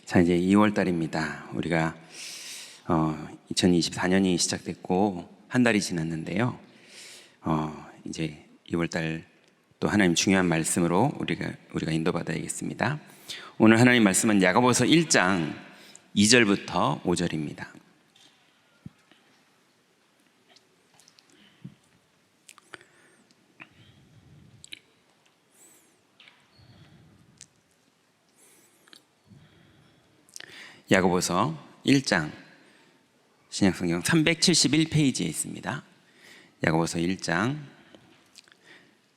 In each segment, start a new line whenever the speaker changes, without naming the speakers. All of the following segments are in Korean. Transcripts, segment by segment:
자, 이제 2월 달입니다. 우리가 2024년이 시작됐고 한 달이 지났는데요. 이제 2월 달 또 하나님 중요한 말씀으로 우리가 인도받아야겠습니다. 오늘 하나님 말씀은 야고보서 1장 2절부터 5절입니다. 야고보서 1장 신약성경 371페이지에 있습니다. 야고보서 1장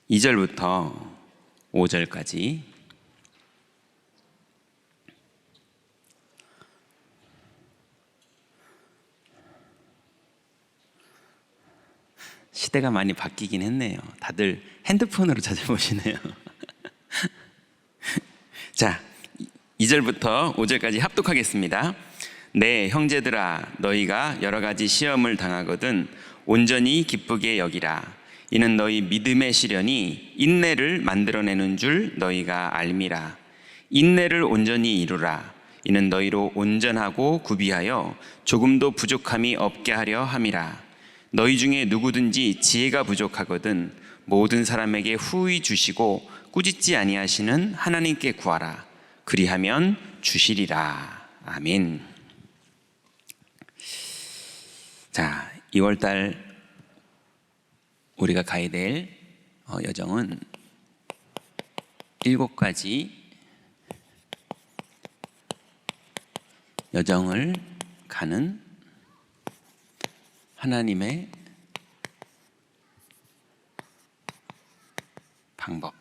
2절부터 5절까지 시대가 많이 바뀌긴 했네요. 다들 핸드폰으로 찾아보시네요. 자, 2절부터 5절까지 합독하겠습니다. 네, 형제들아, 너희가 여러 가지 시험을 당하거든 온전히 기쁘게 여기라. 이는 너희 믿음의 시련이 인내를 만들어내는 줄 너희가 알미라. 인내를 온전히 이루라. 이는 너희로 온전하고 구비하여 조금도 부족함이 없게 하려 함이라. 너희 중에 누구든지 지혜가 부족하거든 모든 사람에게 후히 주시고 꾸짖지 아니하시는 하나님께 구하라. 그리하면 주시리라. 아멘. 자, 2월달 우리가 가야 될 여정은 7가지 여정을 가는 하나님의 방법입니다.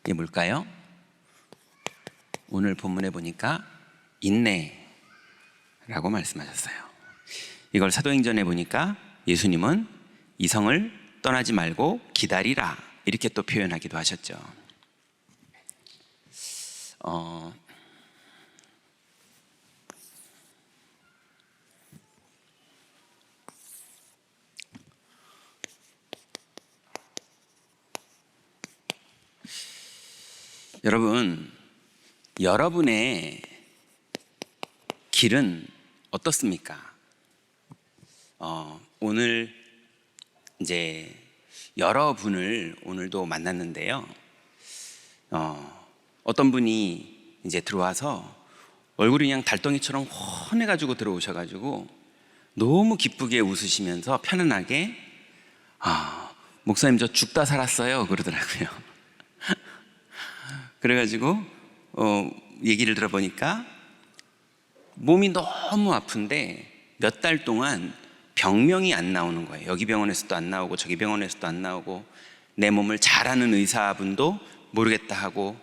이게 뭘까요? 오늘 본문에 보니까 인내라고 말씀하셨어요. 이걸 사도행전에 보니까 예수님은 이성을 떠나지 말고 기다리라 이렇게 또 표현하기도 하셨죠. 여러분의 길은 어떻습니까? 오늘 이제 여러분을 오늘도 만났는데요. 어떤 분이 이제 들어와서 얼굴이 그냥 달덩이처럼 훤해가지고 들어오셔가지고 너무 기쁘게 웃으시면서 편안하게 목사님 저 죽다 살았어요 그러더라고요. 그래가지고 얘기를 들어보니까 몸이 너무 아픈데 몇 달 동안 병명이 안 나오는 거예요. 여기 병원에서도 안 나오고 저기 병원에서도 안 나오고 내 몸을 잘 아는 의사분도 모르겠다 하고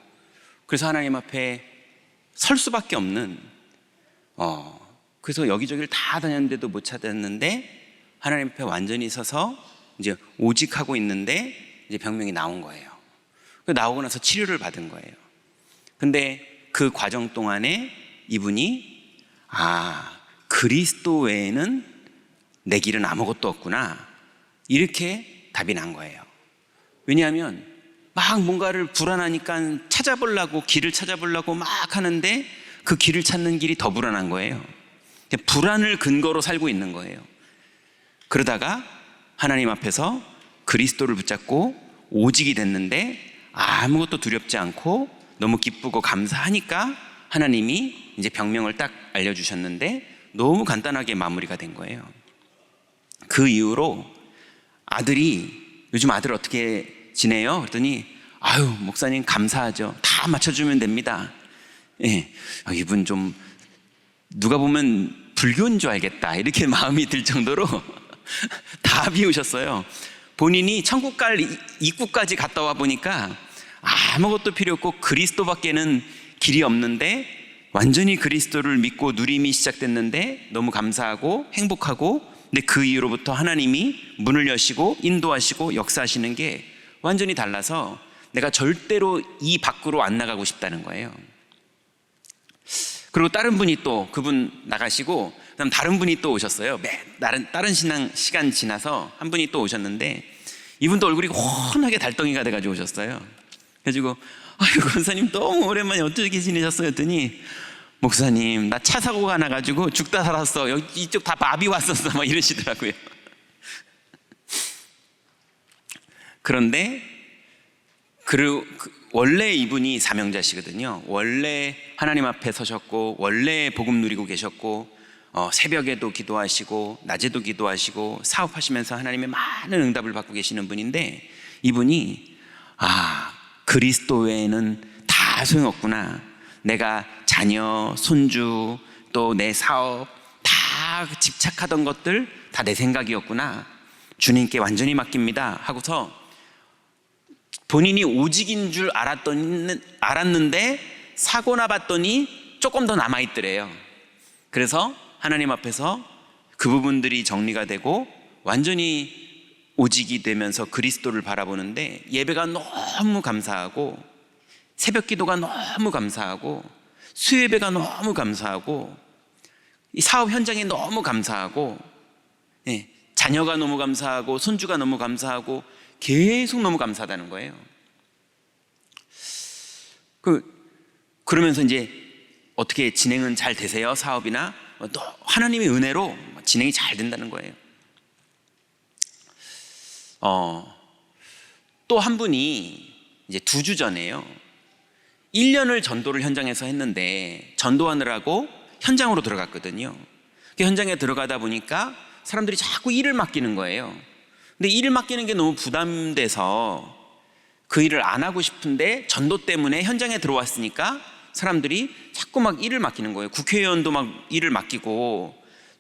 그래서 하나님 앞에 설 수밖에 없는 그래서 여기저기를 다 다녔는데도 못 찾았는데 하나님 앞에 완전히 서서 이제 오직하고 있는데 이제 병명이 나온 거예요. 나오고 나서 치료를 받은 거예요. 근데 그 과정 동안에 이분이 그리스도 외에는 내 길은 아무것도 없구나 이렇게 답이 난 거예요. 왜냐하면 막 뭔가를 불안하니까 길을 찾아보려고 막 하는데 그 길을 찾는 길이 더 불안한 거예요. 불안을 근거로 살고 있는 거예요. 그러다가 하나님 앞에서 그리스도를 붙잡고 오직이 됐는데 아무것도 두렵지 않고 너무 기쁘고 감사하니까 하나님이 이제 병명을 딱 알려주셨는데 너무 간단하게 마무리가 된 거예요. 그 이후로 요즘 아들 어떻게 지내요? 그랬더니 목사님 감사하죠. 다 맞춰주면 됩니다. 예, 이분 좀 누가 보면 불교인 줄 알겠다 이렇게 마음이 들 정도로 다 비우셨어요. 본인이 천국 갈 입구까지 갔다 와 보니까 아무것도 필요 없고 그리스도밖에는 길이 없는데 완전히 그리스도를 믿고 누림이 시작됐는데 너무 감사하고 행복하고 근데 그 이후로부터 하나님이 문을 여시고 인도하시고 역사하시는 게 완전히 달라서 내가 절대로 이 밖으로 안 나가고 싶다는 거예요. 그리고 다른 분이 또 그분 나가시고 그다음 다른 분이 또 오셨어요. 다른 시간 지나서 한 분이 또 오셨는데 이분도 얼굴이 훤하게 달덩이가 돼가지고 오셨어요. 그래가지고 아유, 권사님 너무 오랜만에 어떻게 지내셨어요? 했더니 목사님, 나 차 사고가 나가지고 죽다 살았어. 여기 이쪽 다 마비 왔었어. 막 이러시더라고요. 그런데 원래 이분이 사명자시거든요. 원래 하나님 앞에 서셨고, 원래 복음 누리고 계셨고, 새벽에도 기도하시고 낮에도 기도하시고 사업하시면서 하나님의 많은 응답을 받고 계시는 분인데, 이분이 그리스도 외에는 다 소용없구나. 내가 자녀, 손주, 또 내 사업 다 집착하던 것들 다 내 생각이었구나. 주님께 완전히 맡깁니다 하고서 본인이 오직인 줄 알았는데 사고나 봤더니 조금 더 남아있더래요. 그래서 하나님 앞에서 그 부분들이 정리가 되고 완전히 오직이 되면서 그리스도를 바라보는데, 예배가 너무 감사하고, 새벽 기도가 너무 감사하고, 수요예배가 너무 감사하고, 이 사업 현장이 너무 감사하고, 자녀가 너무 감사하고, 손주가 너무 감사하고, 계속 너무 감사하다는 거예요. 그러면서 이제 어떻게 진행은 잘 되세요? 사업이나? 또 하나님의 은혜로 진행이 잘 된다는 거예요. 또 한 분이 이제 2주 전에요, 1년을 전도를 현장에서 했는데 전도하느라고 현장으로 들어갔거든요. 그 현장에 들어가다 보니까 사람들이 자꾸 일을 맡기는 거예요. 근데 일을 맡기는 게 너무 부담돼서 그 일을 안 하고 싶은데 전도 때문에 현장에 들어왔으니까 사람들이 자꾸 막 일을 맡기는 거예요. 국회의원도 막 일을 맡기고,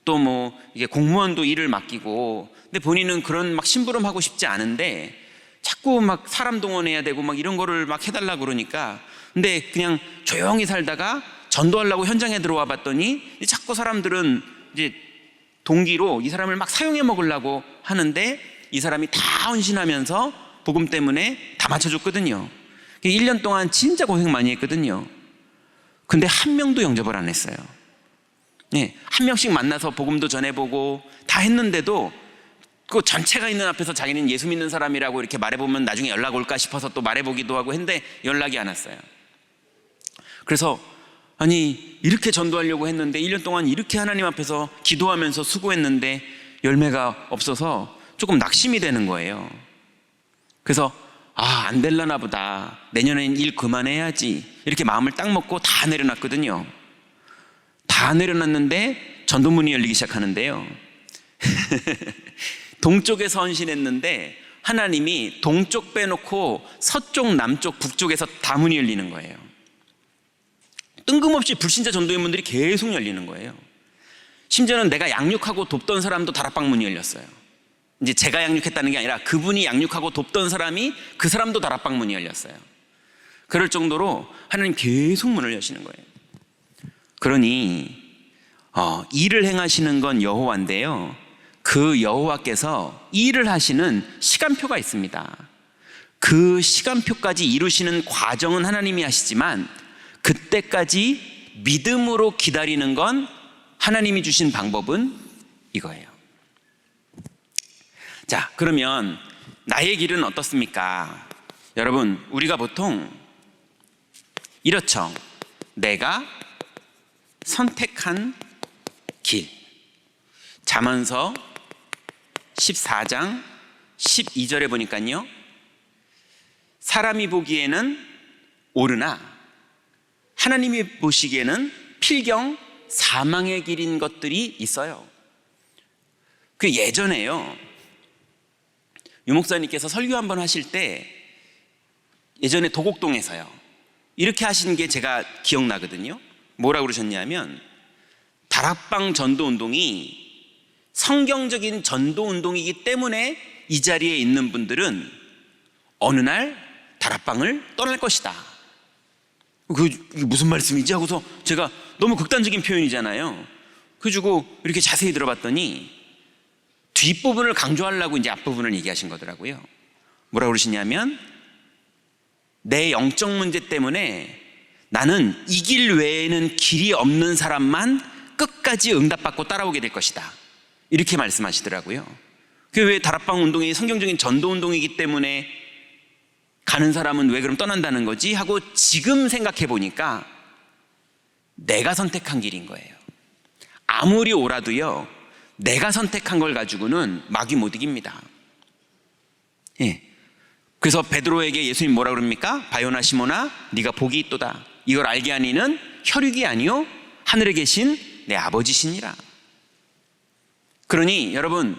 또 뭐 이게 공무원도 일을 맡기고. 근데 본인은 그런 막 심부름하고 싶지 않은데 자꾸 막 사람 동원해야 되고 막 이런 거를 막 해달라 그러니까, 근데 그냥 조용히 살다가 전도하려고 현장에 들어와 봤더니 자꾸 사람들은 이제 동기로 이 사람을 막 사용해 먹으려고 하는데, 이 사람이 다 헌신하면서 복음 때문에 다 맞춰줬거든요. 1년 동안 진짜 고생 많이 했거든요. 근데 한 명도 영접을 안 했어요. 한 명씩 만나서 복음도 전해보고 다 했는데도 그 전체가 있는 앞에서 자기는 예수 믿는 사람이라고 이렇게 말해보면 나중에 연락 올까 싶어서 또 말해보기도 하고 했는데 연락이 안 왔어요. 그래서 아니, 이렇게 전도하려고 했는데 1년 동안 이렇게 하나님 앞에서 기도하면서 수고했는데 열매가 없어서 조금 낙심이 되는 거예요. 그래서 안 될라나 보다, 내년엔 일 그만해야지, 이렇게 마음을 딱 먹고 다 내려놨거든요. 다 내려놨는데 전도문이 열리기 시작하는데요. 동쪽에서 헌신했는데 하나님이 동쪽 빼놓고 서쪽, 남쪽, 북쪽에서 다 문이 열리는 거예요. 뜬금없이 불신자 전도인분들이 계속 열리는 거예요. 심지어는 내가 양육하고 돕던 사람도 다락방 문이 열렸어요. 이제 제가 양육했다는 게 아니라 그분이 양육하고 돕던 사람이, 그 사람도 다락방 문이 열렸어요. 그럴 정도로 하나님 계속 문을 여시는 거예요. 그러니 일을 행하시는 건 여호와인데요, 그 여호와께서 일을 하시는 시간표가 있습니다. 그 시간표까지 이루시는 과정은 하나님이 하시지만 그때까지 믿음으로 기다리는 건 하나님이 주신 방법은 이거예요. 자, 그러면 나의 길은 어떻습니까? 여러분, 우리가 보통 이렇죠. 내가 선택한 길. 잠언서 14장 12절에 보니까요, 사람이 보기에는 옳으나 하나님이 보시기에는 필경 사망의 길인 것들이 있어요. 그 예전에요, 유 목사님께서 설교 한번 하실 때 예전에 도곡동에서요, 이렇게 하신 게 제가 기억나거든요. 뭐라고 그러셨냐면, 다락방 전도운동이 성경적인 전도운동이기 때문에 이 자리에 있는 분들은 어느 날 다락방을 떠날 것이다. 이게 무슨 말씀이지? 하고서 제가, 너무 극단적인 표현이잖아요. 그래가지고 이렇게 자세히 들어봤더니 뒷부분을 강조하려고 이제 앞부분을 얘기하신 거더라고요. 뭐라고 그러시냐면, 내 영적 문제 때문에 나는 이 길 외에는 길이 없는 사람만 끝까지 응답받고 따라오게 될 것이다, 이렇게 말씀하시더라고요. 그 왜 다락방 운동이 성경적인 전도 운동이기 때문에 가는 사람은 왜 그럼 떠난다는 거지? 하고 지금 생각해 보니까 내가 선택한 길인 거예요. 아무리 오라도요, 내가 선택한 걸 가지고는 마귀 못 이깁니다. 예. 그래서 베드로에게 예수님 뭐라 그럽니까? 바요나 시몬아, 네가 복이 있도다. 이걸 알게 하니는 혈육이 아니요 하늘에 계신 내 아버지시니라. 그러니 여러분,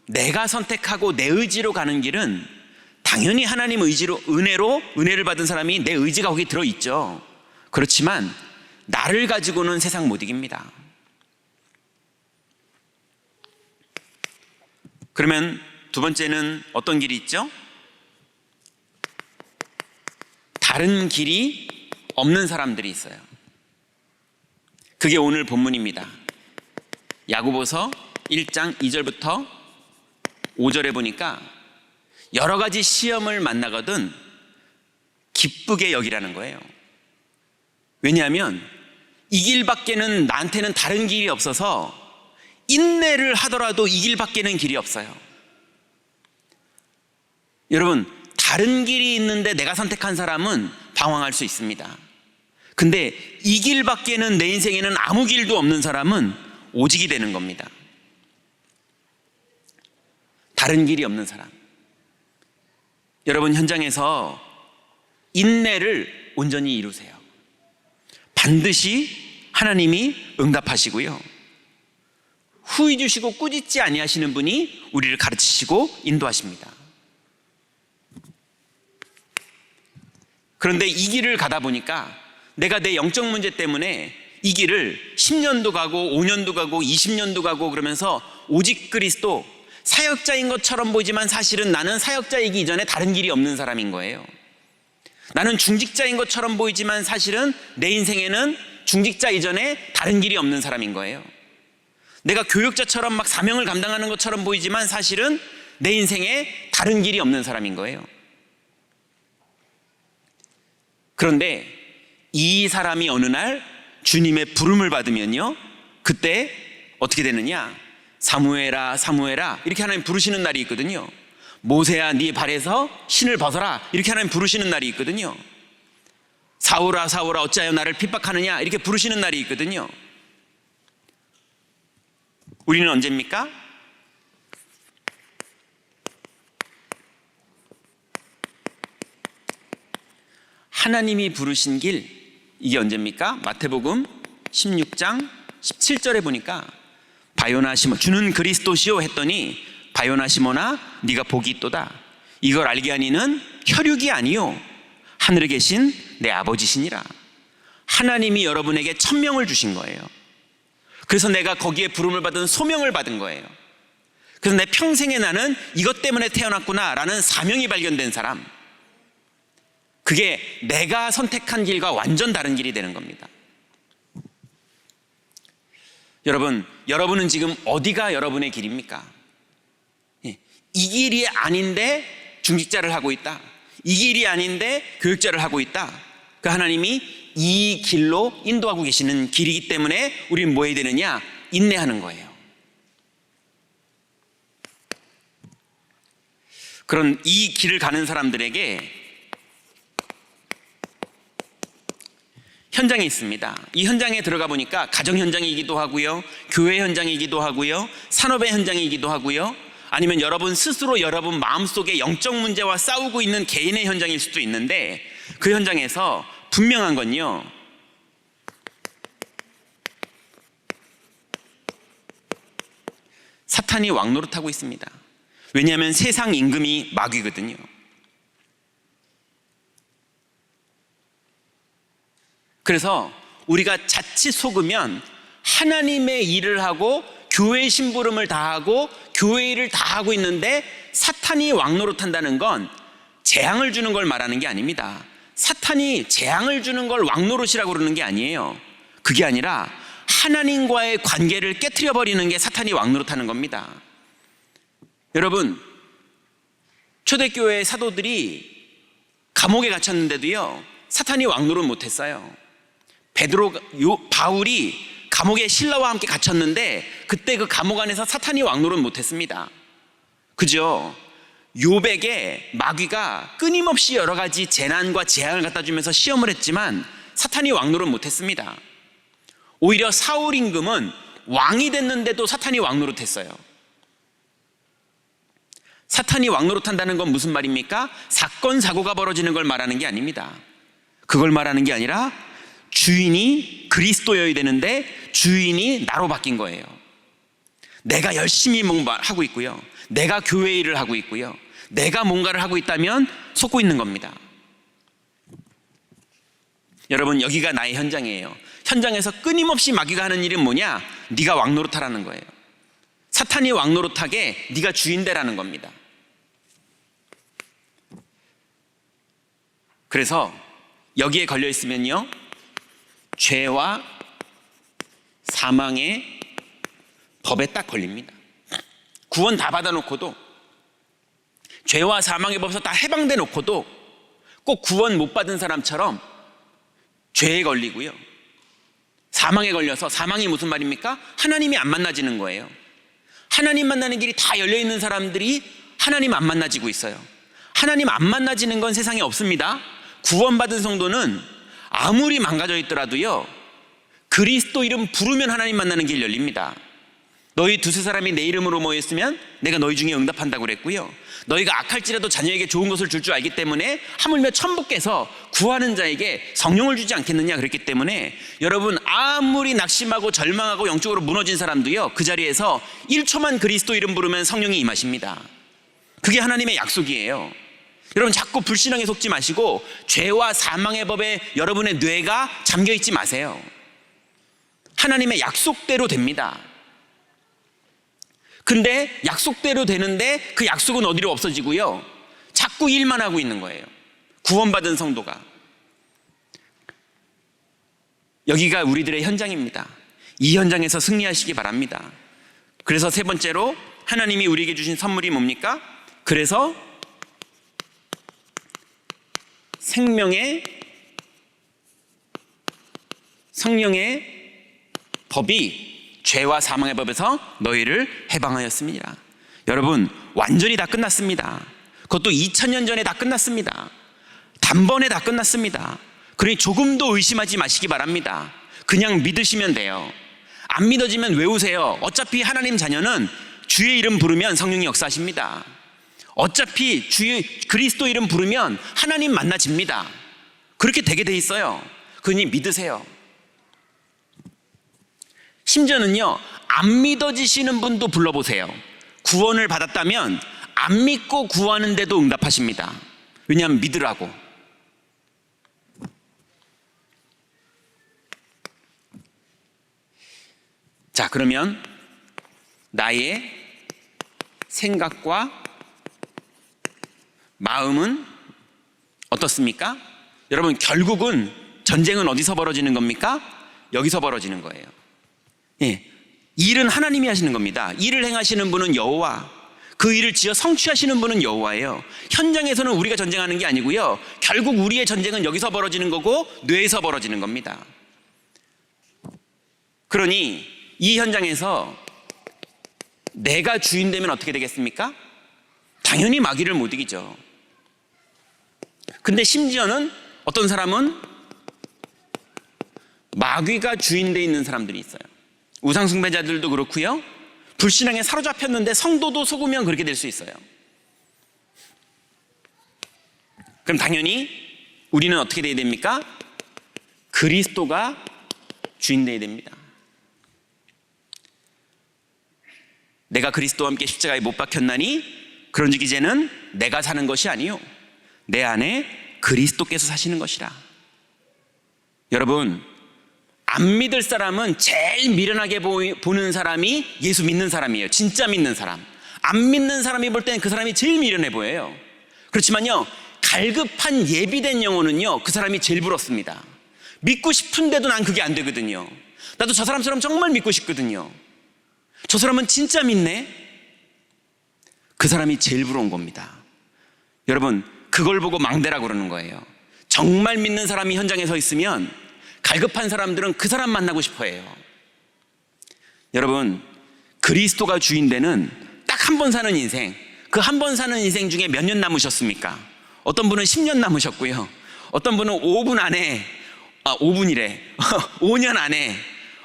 내가 선택하고 내 의지로 가는 길은 당연히 하나님 의지로, 은혜를 받은 사람이 내 의지가 거기 들어있죠. 그렇지만 나를 가지고는 세상 못 이깁니다. 그러면 두 번째는 어떤 길이 있죠? 다른 길이 없는 사람들이 있어요. 그게 오늘 본문입니다. 야고보서 1장 2절부터 5절에 보니까 여러 가지 시험을 만나거든 기쁘게 여기라는 거예요. 왜냐하면 이 길밖에는 나한테는 다른 길이 없어서 인내를 하더라도 이 길밖에는 길이 없어요. 여러분, 다른 길이 있는데 내가 선택한 사람은 방황할 수 있습니다. 근데 이 길밖에는 내 인생에는 아무 길도 없는 사람은 오직이 되는 겁니다. 다른 길이 없는 사람. 여러분, 현장에서 인내를 온전히 이루세요. 반드시 하나님이 응답하시고요, 후히 주시고 꾸짖지 아니하시는 분이 우리를 가르치시고 인도하십니다. 그런데 이 길을 가다 보니까 내가 내 영적 문제 때문에 이 길을 10년도 가고 5년도 가고 20년도 가고 그러면서 오직 그리스도 사역자인 것처럼 보이지만 사실은 나는 사역자이기 이전에 다른 길이 없는 사람인 거예요. 나는 중직자인 것처럼 보이지만 사실은 내 인생에는 중직자 이전에 다른 길이 없는 사람인 거예요. 내가 교육자처럼 막 사명을 감당하는 것처럼 보이지만 사실은 내 인생에 다른 길이 없는 사람인 거예요. 그런데 이 사람이 어느 날 주님의 부름을 받으면요, 그때 어떻게 되느냐? 사무엘아 사무엘아 이렇게 하나님 부르시는 날이 있거든요. 모세야 네 발에서 신을 벗어라 이렇게 하나님 부르시는 날이 있거든요. 사울아 사울아 어찌하여 나를 핍박하느냐 이렇게 부르시는 날이 있거든요. 우리는 언제입니까? 하나님이 부르신 길, 이게 언제입니까? 마태복음 16장 17절에 보니까 바요나 시몬, 주는 그리스도시요 했더니 바요나 시몬아 네가 복이 있도다. 이걸 알게 하니는 혈육이 아니요 하늘에 계신 내 아버지시니라. 하나님이 여러분에게 천명을 주신 거예요. 그래서 내가 거기에 부름을 받은 소명을 받은 거예요. 그래서 내 평생에 나는 이것 때문에 태어났구나 라는 사명이 발견된 사람, 그게 내가 선택한 길과 완전 다른 길이 되는 겁니다. 여러분은 지금 어디가 여러분의 길입니까? 이 길이 아닌데 중직자를 하고 있다, 이 길이 아닌데 교육자를 하고 있다. 그 하나님이 이 길로 인도하고 계시는 길이기 때문에 우리는 뭐 해야 되느냐? 인내하는 거예요. 그런 이 길을 가는 사람들에게 현장이 있습니다. 이 현장에 들어가 보니까 가정 현장이기도 하고요, 교회 현장이기도 하고요, 산업의 현장이기도 하고요, 아니면 여러분 스스로 여러분 마음속에 영적 문제와 싸우고 있는 개인의 현장일 수도 있는데, 그 현장에서 분명한 건요, 사탄이 왕노릇하고 있습니다. 왜냐하면 세상 임금이 마귀거든요. 그래서 우리가 자칫 속으면 하나님의 일을 하고 교회의 심부름을 다하고 교회 일을 다 하고 있는데 사탄이 왕노릇한다는 건 재앙을 주는 걸 말하는 게 아닙니다. 사탄이 재앙을 주는 걸 왕노릇이라고 그러는 게 아니에요. 그게 아니라 하나님과의 관계를 깨트려 버리는 게 사탄이 왕노릇하는 겁니다. 여러분, 초대교회 사도들이 감옥에 갇혔는데도요, 사탄이 왕노릇 못했어요. 바울이 감옥에 신라와 함께 갇혔는데 그때 그 감옥 안에서 사탄이 왕노릇 못했습니다. 그죠? 욥에게 마귀가 끊임없이 여러 가지 재난과 재앙을 갖다 주면서 시험을 했지만 사탄이 왕노릇 못했습니다. 오히려 사울 임금은 왕이 됐는데도 사탄이 왕노릇했어요. 사탄이 왕노릇한다는 건 무슨 말입니까? 사건 사고가 벌어지는 걸 말하는 게 아닙니다. 그걸 말하는 게 아니라 주인이 그리스도여야 되는데 주인이 나로 바뀐 거예요. 내가 열심히 뭔가 하고 있고요, 내가 교회 일을 하고 있고요, 내가 뭔가를 하고 있다면 속고 있는 겁니다. 여러분, 여기가 나의 현장이에요. 현장에서 끊임없이 마귀가 하는 일은 뭐냐? 네가 왕노릇하라는 거예요. 사탄이 왕노릇하게 네가 주인 되라는 겁니다. 그래서 여기에 걸려 있으면요, 죄와 사망의 법에 딱 걸립니다. 구원 다 받아놓고도, 죄와 사망의 법에서 다 해방돼 놓고도 꼭 구원 못 받은 사람처럼 죄에 걸리고요, 사망에 걸려서, 사망이 무슨 말입니까? 하나님이 안 만나지는 거예요. 하나님 만나는 길이 다 열려있는 사람들이 하나님 안 만나지고 있어요. 하나님 안 만나지는 건 세상에 없습니다. 구원받은 성도는 아무리 망가져 있더라도요, 그리스도 이름 부르면 하나님 만나는 길 열립니다. 너희 두세 사람이 내 이름으로 모였으면 내가 너희 중에 응답한다고 그랬고요, 너희가 악할지라도 자녀에게 좋은 것을 줄 줄 알기 때문에 하물며 천부께서 구하는 자에게 성령을 주지 않겠느냐 그랬기 때문에, 여러분, 아무리 낙심하고 절망하고 영적으로 무너진 사람도요, 그 자리에서 1초만 그리스도 이름 부르면 성령이 임하십니다. 그게 하나님의 약속이에요. 여러분, 자꾸 불신앙에 속지 마시고 죄와 사망의 법에 여러분의 뇌가 잠겨있지 마세요. 하나님의 약속대로 됩니다. 근데 약속대로 되는데 그 약속은 어디로 없어지고요, 자꾸 일만 하고 있는 거예요. 구원받은 성도가. 여기가 우리들의 현장입니다. 이 현장에서 승리하시기 바랍니다. 그래서 세 번째로 하나님이 우리에게 주신 선물이 뭡니까? 그래서 생명의 성령의 법이 죄와 사망의 법에서 너희를 해방하였습니다. 여러분, 완전히 다 끝났습니다. 그것도 2000년 전에 다 끝났습니다. 단번에 다 끝났습니다. 그러니 조금도 의심하지 마시기 바랍니다. 그냥 믿으시면 돼요. 안 믿어지면 외우세요. 어차피 하나님 자녀는 주의 이름 부르면 성령이 역사하십니다. 어차피 주의 그리스도 이름 부르면 하나님 만나집니다. 그렇게 되게 돼 있어요. 그러니 믿으세요. 심지어는요, 안 믿어지시는 분도 불러보세요. 구원을 받았다면 안 믿고 구하는데도 응답하십니다. 왜냐하면 믿으라고. 자, 그러면 나의 생각과 마음은 어떻습니까? 여러분, 결국은 전쟁은 어디서 벌어지는 겁니까? 여기서 벌어지는 거예요. 예, 일은 하나님이 하시는 겁니다. 일을 행하시는 분은 여호와, 그 일을 지어 성취하시는 분은 여호와예요. 현장에서는 우리가 전쟁하는 게 아니고요, 결국 우리의 전쟁은 여기서 벌어지는 거고 뇌에서 벌어지는 겁니다. 그러니 이 현장에서 내가 주인 되면 어떻게 되겠습니까? 당연히 마귀를 못 이기죠. 근데 심지어는 어떤 사람은 마귀가 주인 돼 있는 사람들이 있어요. 우상숭배자들도 그렇고요, 불신앙에 사로잡혔는데 성도도 속으면 그렇게 될 수 있어요. 그럼 당연히 우리는 어떻게 돼야 됩니까? 그리스도가 주인 돼야 됩니다. 내가 그리스도와 함께 십자가에 못 박혔나니 그런즉 이제는 내가 사는 것이 아니요 내 안에 그리스도께서 사시는 것이라. 여러분, 안 믿을 사람은 제일 미련하게 보는 사람이 예수 믿는 사람이에요. 진짜 믿는 사람. 안 믿는 사람이 볼 때는 그 사람이 제일 미련해 보여요. 그렇지만요, 갈급한 예비된 영혼은요, 그 사람이 제일 부럽습니다. 믿고 싶은데도 난 그게 안 되거든요. 나도 저 사람처럼 정말 믿고 싶거든요. 저 사람은 진짜 믿네. 그 사람이 제일 부러운 겁니다. 여러분, 그걸 보고 망대라고 그러는 거예요. 정말 믿는 사람이 현장에 서 있으면 갈급한 사람들은 그 사람 만나고 싶어 해요. 여러분, 그리스도가 주인 되는 딱 한 번 사는 인생, 그 한 번 사는 인생 중에 몇 년 남으셨습니까? 어떤 분은 10년 남으셨고요. 어떤 분은 5분 안에, 5분이래. 5년 안에,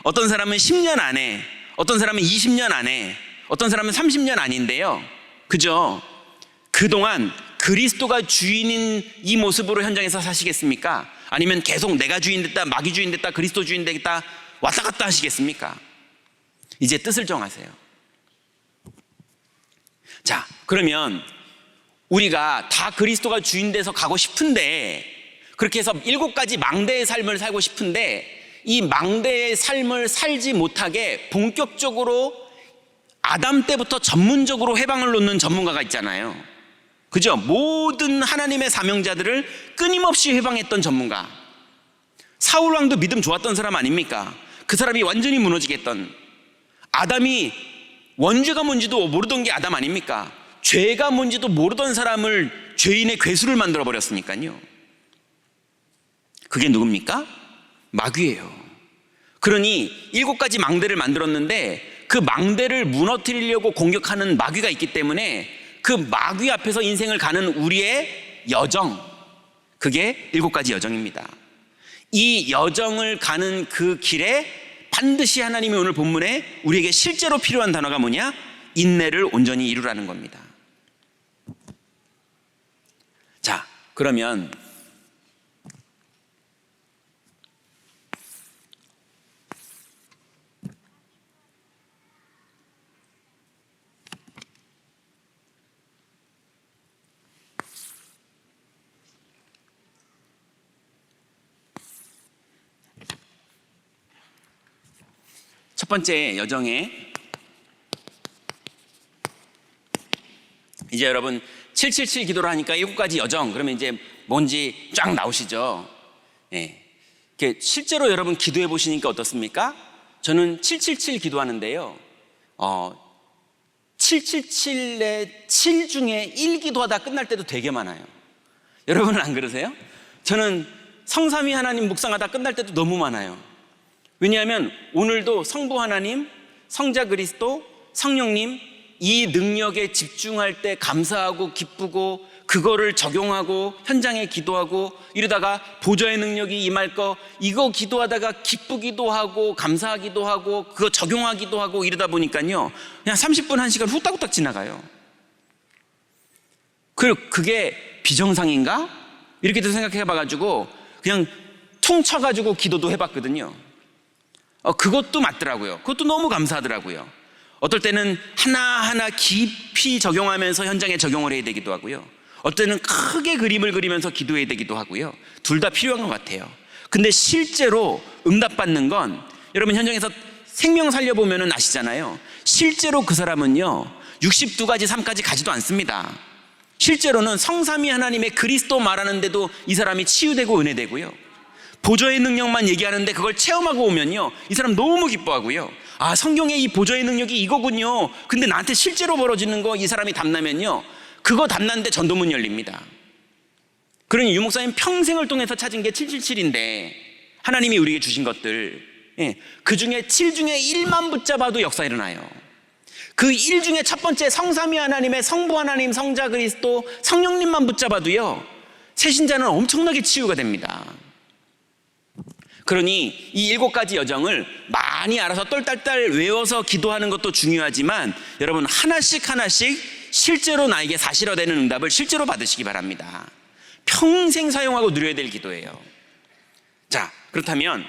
어떤 사람은 10년 안에, 어떤 사람은 20년 안에, 어떤 사람은 30년 아닌데요. 그죠? 그동안 그리스도가 주인인 이 모습으로 현장에서 사시겠습니까? 아니면 계속 내가 주인 됐다, 마귀 주인 됐다, 그리스도 주인 됐다 왔다 갔다 하시겠습니까? 이제 뜻을 정하세요. 자, 그러면 우리가 다 그리스도가 주인 돼서 가고 싶은데, 그렇게 해서 7가지 망대의 삶을 살고 싶은데, 이 망대의 삶을 살지 못하게 본격적으로 아담 때부터 전문적으로 해방을 놓는 전문가가 있잖아요. 그죠? 모든 하나님의 사명자들을 끊임없이 해방했던 전문가. 사울 왕도 믿음 좋았던 사람 아닙니까? 그 사람이 완전히 무너지게 했던, 아담이 원죄가 뭔지도 모르던 게 아담 아닙니까? 죄가 뭔지도 모르던 사람을 죄인의 괴수를 만들어 버렸으니까요. 그게 누굽니까? 마귀예요. 그러니 7가지 망대를 만들었는데 그 망대를 무너뜨리려고 공격하는 마귀가 있기 때문에 그 마귀 앞에서 인생을 가는 우리의 여정, 그게 7가지 여정입니다. 이 여정을 가는 그 길에 반드시 하나님이 오늘 본문에 우리에게 실제로 필요한 단어가 뭐냐? 인내를 온전히 이루라는 겁니다. 자, 그러면 첫 번째 여정에, 이제 여러분 777 기도를 하니까 7가지 여정, 그러면 이제 뭔지 쫙 나오시죠. 예. 실제로 여러분 기도해 보시니까 어떻습니까? 저는 777 기도하는데요, 777의 7 중에 1 기도하다 끝날 때도 되게 많아요. 여러분은 안 그러세요? 저는 성삼위 하나님 묵상하다 끝날 때도 너무 많아요. 왜냐하면 오늘도 성부 하나님, 성자 그리스도, 성령님, 이 능력에 집중할 때 감사하고 기쁘고 그거를 적용하고 현장에 기도하고 이러다가 보좌의 능력이 임할 거, 이거 기도하다가 기쁘기도 하고 감사하기도 하고 그거 적용하기도 하고 이러다 보니까요, 그냥 30분 1시간 후딱후딱 지나가요. 그게 비정상인가? 이렇게도 생각해 봐가지고 그냥 퉁 쳐가지고 기도도 해봤거든요. 그것도 맞더라고요. 그것도 너무 감사하더라고요. 어떨 때는 하나하나 깊이 적용하면서 현장에 적용을 해야 되기도 하고요. 어떨 때는 크게 그림을 그리면서 기도해야 되기도 하고요. 둘 다 필요한 것 같아요. 근데 실제로 응답받는 건, 여러분 현장에서 생명 살려보면 아시잖아요. 실제로 그 사람은요 62가지 3까지 가지도 않습니다. 실제로는 성삼위 하나님의 그리스도 말하는데도 이 사람이 치유되고 은혜되고요, 보좌의 능력만 얘기하는데 그걸 체험하고 오면요 이 사람 너무 기뻐하고요, 아 성경의 이 보좌의 능력이 이거군요. 근데 나한테 실제로 벌어지는 거 이 사람이 담나면요, 그거 담는데 전도문 열립니다. 그러니 유목사님 평생을 통해서 찾은 게 777인데 하나님이 우리에게 주신 것들, 그 중에 7 중에 1만 붙잡아도 역사 일어나요. 그 1 중에 첫 번째 성삼위 하나님의 성부 하나님, 성자 그리스도, 성령님만 붙잡아도요 새신자는 엄청나게 치유가 됩니다. 그러니 이 7가지 여정을 많이 알아서 똘딸딸 외워서 기도하는 것도 중요하지만 여러분 하나씩 실제로 나에게 사실화되는 응답을 실제로 받으시기 바랍니다. 평생 사용하고 누려야 될 기도예요. 자, 그렇다면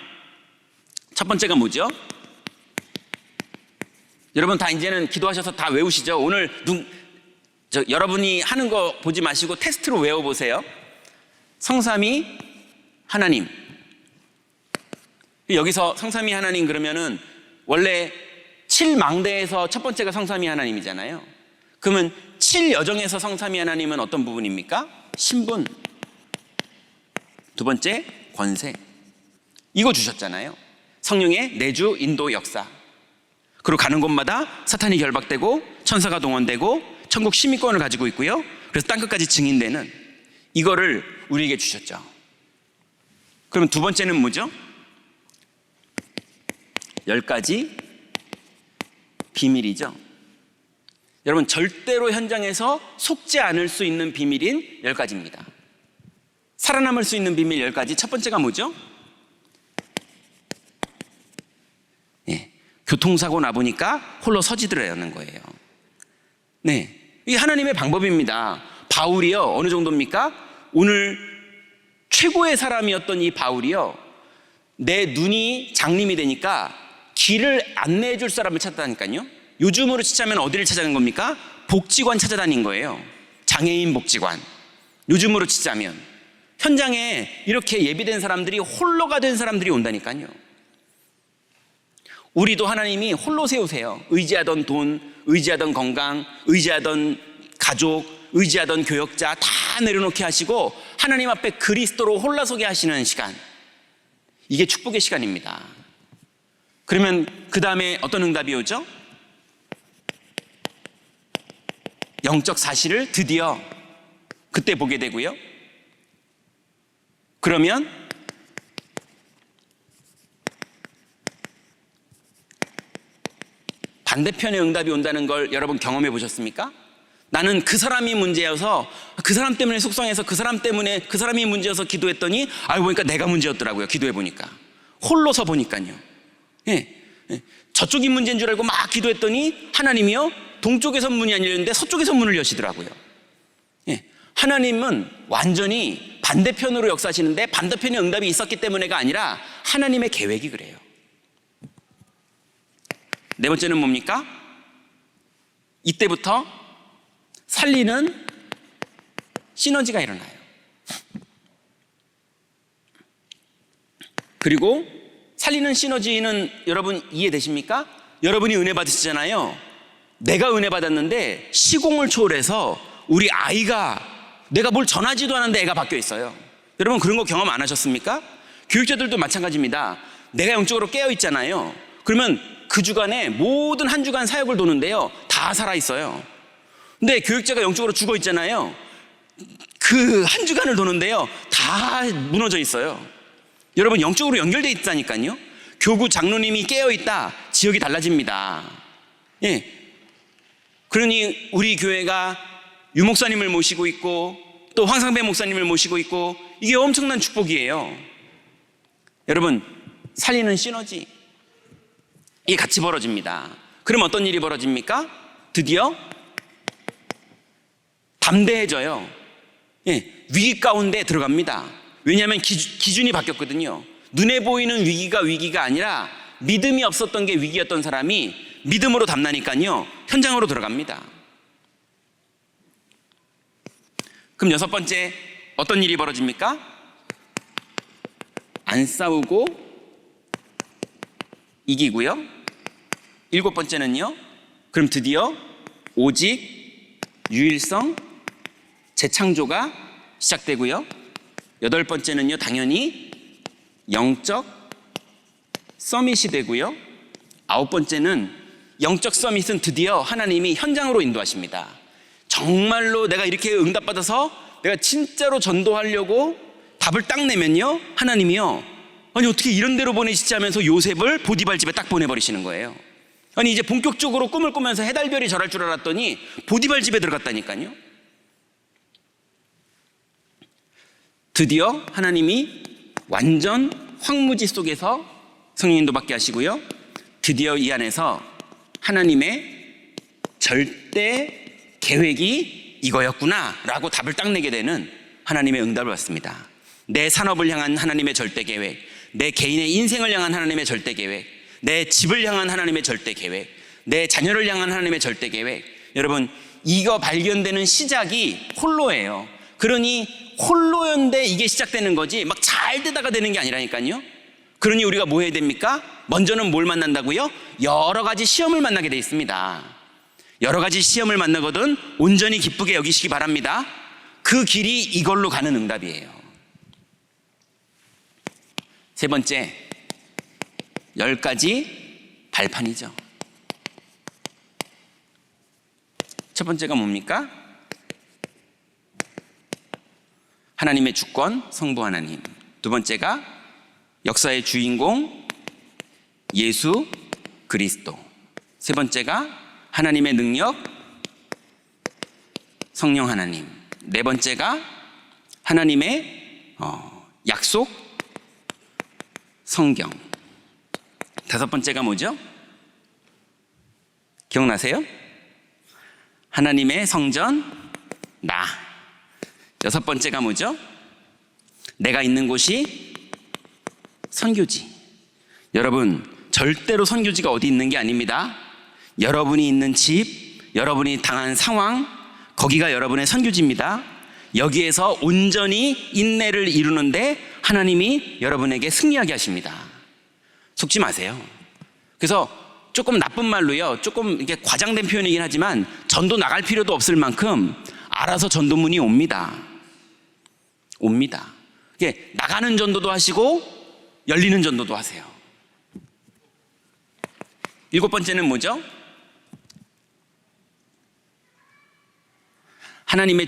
첫 번째가 뭐죠? 여러분 다 이제는 기도하셔서 다 외우시죠? 오늘 여러분이 하는 거 보지 마시고 테스트로 외워보세요. 성삼위 하나님, 여기서 성삼위 하나님 그러면은 원래 7망대에서 첫 번째가 성삼위 하나님이잖아요. 그러면 7여정에서 성삼위 하나님은 어떤 부분입니까? 신분, 두 번째 권세, 이거 주셨잖아요. 성령의 내주, 인도, 역사. 그리고 가는 곳마다 사탄이 결박되고 천사가 동원되고 천국 심의권을 가지고 있고요, 그래서 땅끝까지 증인되는 이거를 우리에게 주셨죠. 그러면 두 번째는 뭐죠? 10가지 비밀이죠. 여러분, 절대로 현장에서 속지 않을 수 있는 비밀인 10가지입니다. 살아남을 수 있는 비밀 10가지. 첫 번째가 뭐죠? 교통사고 나보니까 홀로 서지더라는 거예요. 네, 이게 하나님의 방법입니다. 바울이요, 어느 정도입니까? 오늘 최고의 사람이었던 이 바울이요, 내 눈이 장님이 되니까 길을 안내해 줄 사람을 찾다니까요. 요즘으로 치자면 어디를 찾아간 겁니까? 복지관 찾아다닌 거예요. 장애인 복지관. 요즘으로 치자면 현장에 이렇게 예비된 사람들이, 홀로가 된 사람들이 온다니까요. 우리도 하나님이 홀로 세우세요. 의지하던 돈, 의지하던 건강, 의지하던 가족, 의지하던 교역자 다 내려놓게 하시고 하나님 앞에 그리스도로 홀라서게 하시는 시간, 이게 축복의 시간입니다. 그러면 그 다음에 어떤 응답이 오죠? 영적 사실을 드디어 그때 보게 되고요. 그러면 반대편의 응답이 온다는 걸 여러분 경험해 보셨습니까? 나는 그 사람이 문제여서, 그 사람 때문에 속상해서, 그 사람 때문에, 그 사람이 문제여서 기도했더니 알고 보니까 내가 문제였더라고요. 기도해 보니까, 홀로서 보니까요. 저쪽이 문제인 줄 알고 막 기도했더니 하나님이요, 동쪽에서 문이 안 열렸는데 서쪽에서 문을 여시더라고요. 하나님은 완전히 반대편으로 역사하시는데, 반대편의 응답이 있었기 때문에가 아니라 하나님의 계획이 그래요. 네 번째는 뭡니까? 이때부터 살리는 시너지가 일어나요. 그리고 살리는 시너지는 여러분 이해되십니까? 여러분이 은혜 받으시잖아요. 내가 은혜 받았는데 시공을 초월해서 우리 아이가, 내가 뭘 전하지도 않았는데 애가 바뀌어 있어요. 여러분 그런 거 경험 안 하셨습니까? 교육자들도 마찬가지입니다. 내가 영적으로 깨어 있잖아요. 그러면 그 주간에 모든 한 주간 사역을 도는데요, 다 살아있어요. 근데 교육자가 영적으로 죽어 있잖아요. 그 한 주간을 도는데요, 다 무너져 있어요. 여러분 영적으로 연결되어 있다니까요. 교구 장로님이 깨어 있다, 지역이 달라집니다. 그러니 우리 교회가 유 목사님을 모시고 있고 또 황상배 목사님을 모시고 있고, 이게 엄청난 축복이에요. 여러분, 살리는 시너지, 이게 같이 벌어집니다. 그럼 어떤 일이 벌어집니까? 드디어 담대해져요. 위기 가운데 들어갑니다. 왜냐하면 기준이 바뀌었거든요. 눈에 보이는 위기가 아니라 믿음이 없었던 게 위기였던 사람이 믿음으로 담나니까요, 현장으로 들어갑니다. 그럼 여섯 번째, 어떤 일이 벌어집니까? 안 싸우고 이기고요. 일곱 번째는요, 그럼 드디어 오직 유일성 재창조가 시작되고요. 여덟 번째는요, 당연히 영적 서밋이 되고요. 아홉 번째는 영적 서밋은 드디어 하나님이 현장으로 인도하십니다. 정말로 내가 이렇게 응답받아서 내가 진짜로 전도하려고 답을 딱 내면요, 하나님이요, 아니 어떻게 이런 데로 보내시지 하면서 요셉을 보디발 집에 딱 보내버리시는 거예요. 아니 이제 본격적으로 꿈을 꾸면서 해달별이 절할 줄 알았더니 보디발 집에 들어갔다니까요. 드디어 하나님이 완전 황무지 속에서 성령인도 받게 하시고요. 드디어 이 안에서 하나님의 절대 계획이 이거였구나 라고 답을 딱 내게 되는 하나님의 응답을 받습니다. 내 산업을 향한 하나님의 절대 계획, 내 개인의 인생을 향한 하나님의 절대 계획, 내 집을 향한 하나님의 절대 계획, 내 자녀를 향한 하나님의 절대 계획. 여러분, 이거 발견되는 시작이 홀로예요. 그러니 홀로였는데 이게 시작되는 거지 막 잘 되다가 되는 게 아니라니까요. 그러니 우리가 뭐 해야 됩니까? 먼저는 뭘 만난다고요? 여러 가지 시험을 만나게 돼 있습니다. 여러 가지 시험을 만나거든 온전히 기쁘게 여기시기 바랍니다. 그 길이 이걸로 가는 응답이에요. 세 번째, 10가지 발판이죠. 첫 번째가 뭡니까? 하나님의 주권, 성부 하나님. 두 번째가 역사의 주인공 예수 그리스도. 세 번째가 하나님의 능력 성령 하나님. 네 번째가 하나님의 약속, 성경. 다섯 번째가 뭐죠? 기억나세요? 하나님의 성전, 나. 여섯 번째가 뭐죠? 내가 있는 곳이 선교지. 여러분, 절대로 선교지가 어디 있는 게 아닙니다. 여러분이 있는 집, 여러분이 당한 상황, 거기가 여러분의 선교지입니다. 여기에서 온전히 인내를 이루는데 하나님이 여러분에게 승리하게 하십니다. 속지 마세요. 그래서 조금 나쁜 말로요, 조금 이게 과장된 표현이긴 하지만 전도 나갈 필요도 없을 만큼 알아서 전도문이 옵니다. 옵니다. 이게 나가는 전도도 하시고 열리는 전도도 하세요. 일곱 번째는 뭐죠? 하나님의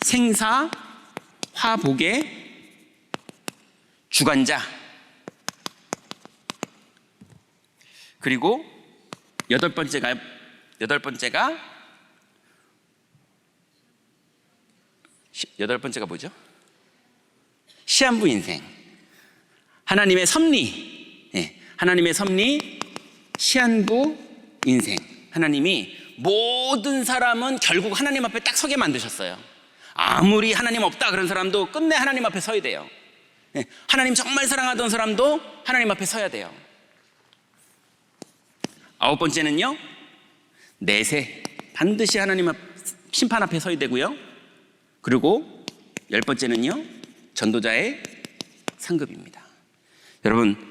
생사 화복의 주관자. 그리고 여덟 번째가 뭐죠? 시한부 인생. 하나님의 섭리. 하나님의 섭리, 시한부 인생. 하나님이 모든 사람은 결국 하나님 앞에 딱 서게 만드셨어요. 아무리 하나님 없다 그런 사람도 끝내 하나님 앞에 서야 돼요. 하나님 정말 사랑하던 사람도 하나님 앞에 서야 돼요. 아홉 번째는요, 내세. 반드시 하나님 앞 심판 앞에 서야 되고요. 그리고 열 번째는요, 전도자의 상급입니다. 여러분,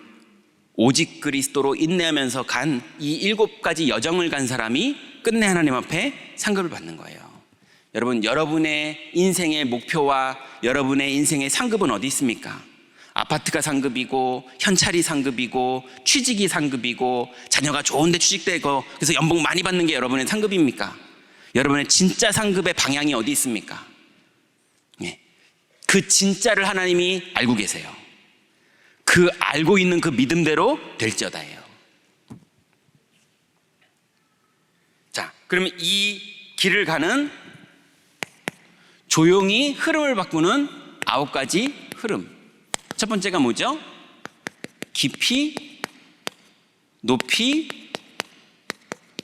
오직 그리스도로 인내하면서 간 이 일곱 가지 여정을 간 사람이 끝내 하나님 앞에 상급을 받는 거예요. 여러분, 여러분의 인생의 목표와 여러분의 인생의 상급은 어디 있습니까? 아파트가 상급이고, 현찰이 상급이고, 취직이 상급이고, 자녀가 좋은데 취직되고, 그래서 연봉 많이 받는 게 여러분의 상급입니까? 여러분의 진짜 상급의 방향이 어디 있습니까? 그 진짜를 하나님이 알고 계세요. 그 알고 있는 그 믿음대로 될지어다예요. 자, 그러면 이 길을 가는 조용히 흐름을 바꾸는 아홉 가지 흐름. 첫 번째가 뭐죠? 깊이, 높이,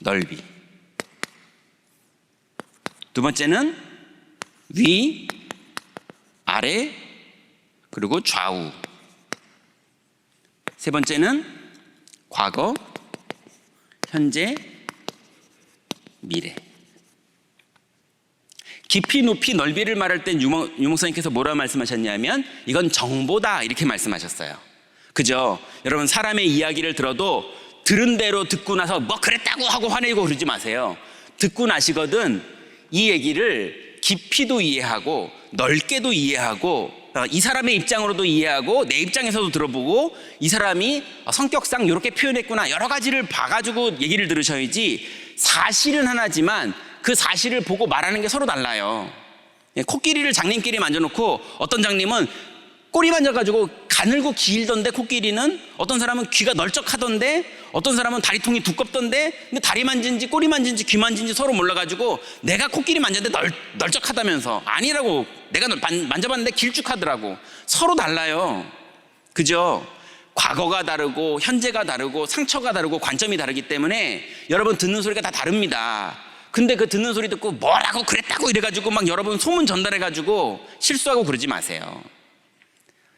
넓이. 두 번째는 위, 아래, 그리고 좌우. 세 번째는 과거, 현재, 미래. 깊이, 높이, 넓이를 말할 땐 유목사님께서 뭐라 말씀하셨냐면 이건 정보다 이렇게 말씀하셨어요. 그죠? 여러분, 사람의 이야기를 들어도 들은 대로 듣고 나서 뭐 그랬다고 하고 화내고 그러지 마세요. 듣고 나시거든 이 얘기를 깊이도 이해하고 넓게도 이해하고 이 사람의 입장으로도 이해하고 내 입장에서도 들어보고 이 사람이 성격상 이렇게 표현했구나 여러 가지를 봐가지고 얘기를 들으셔야지. 사실은 하나지만 그 사실을 보고 말하는 게 서로 달라요. 코끼리를 장님끼리 만져놓고 어떤 장님은 꼬리 만져가지고 가늘고 길던데 코끼리는, 어떤 사람은 귀가 널쩍하던데, 어떤 사람은 다리통이 두껍던데, 근데 다리 만진지 꼬리 만진지 귀 만진지 서로 몰라가지고 내가 코끼리 만졌는데 널쩍하다면서 아니라고, 내가 만져봤는데 길쭉하더라고. 서로 달라요. 그죠? 과거가 다르고 현재가 다르고 상처가 다르고 관점이 다르기 때문에 여러분 듣는 소리가 다 다릅니다. 근데 그 듣는 소리 듣고 뭐라고 그랬다고 이래가지고 막 여러분 소문 전달해가지고 실수하고 그러지 마세요.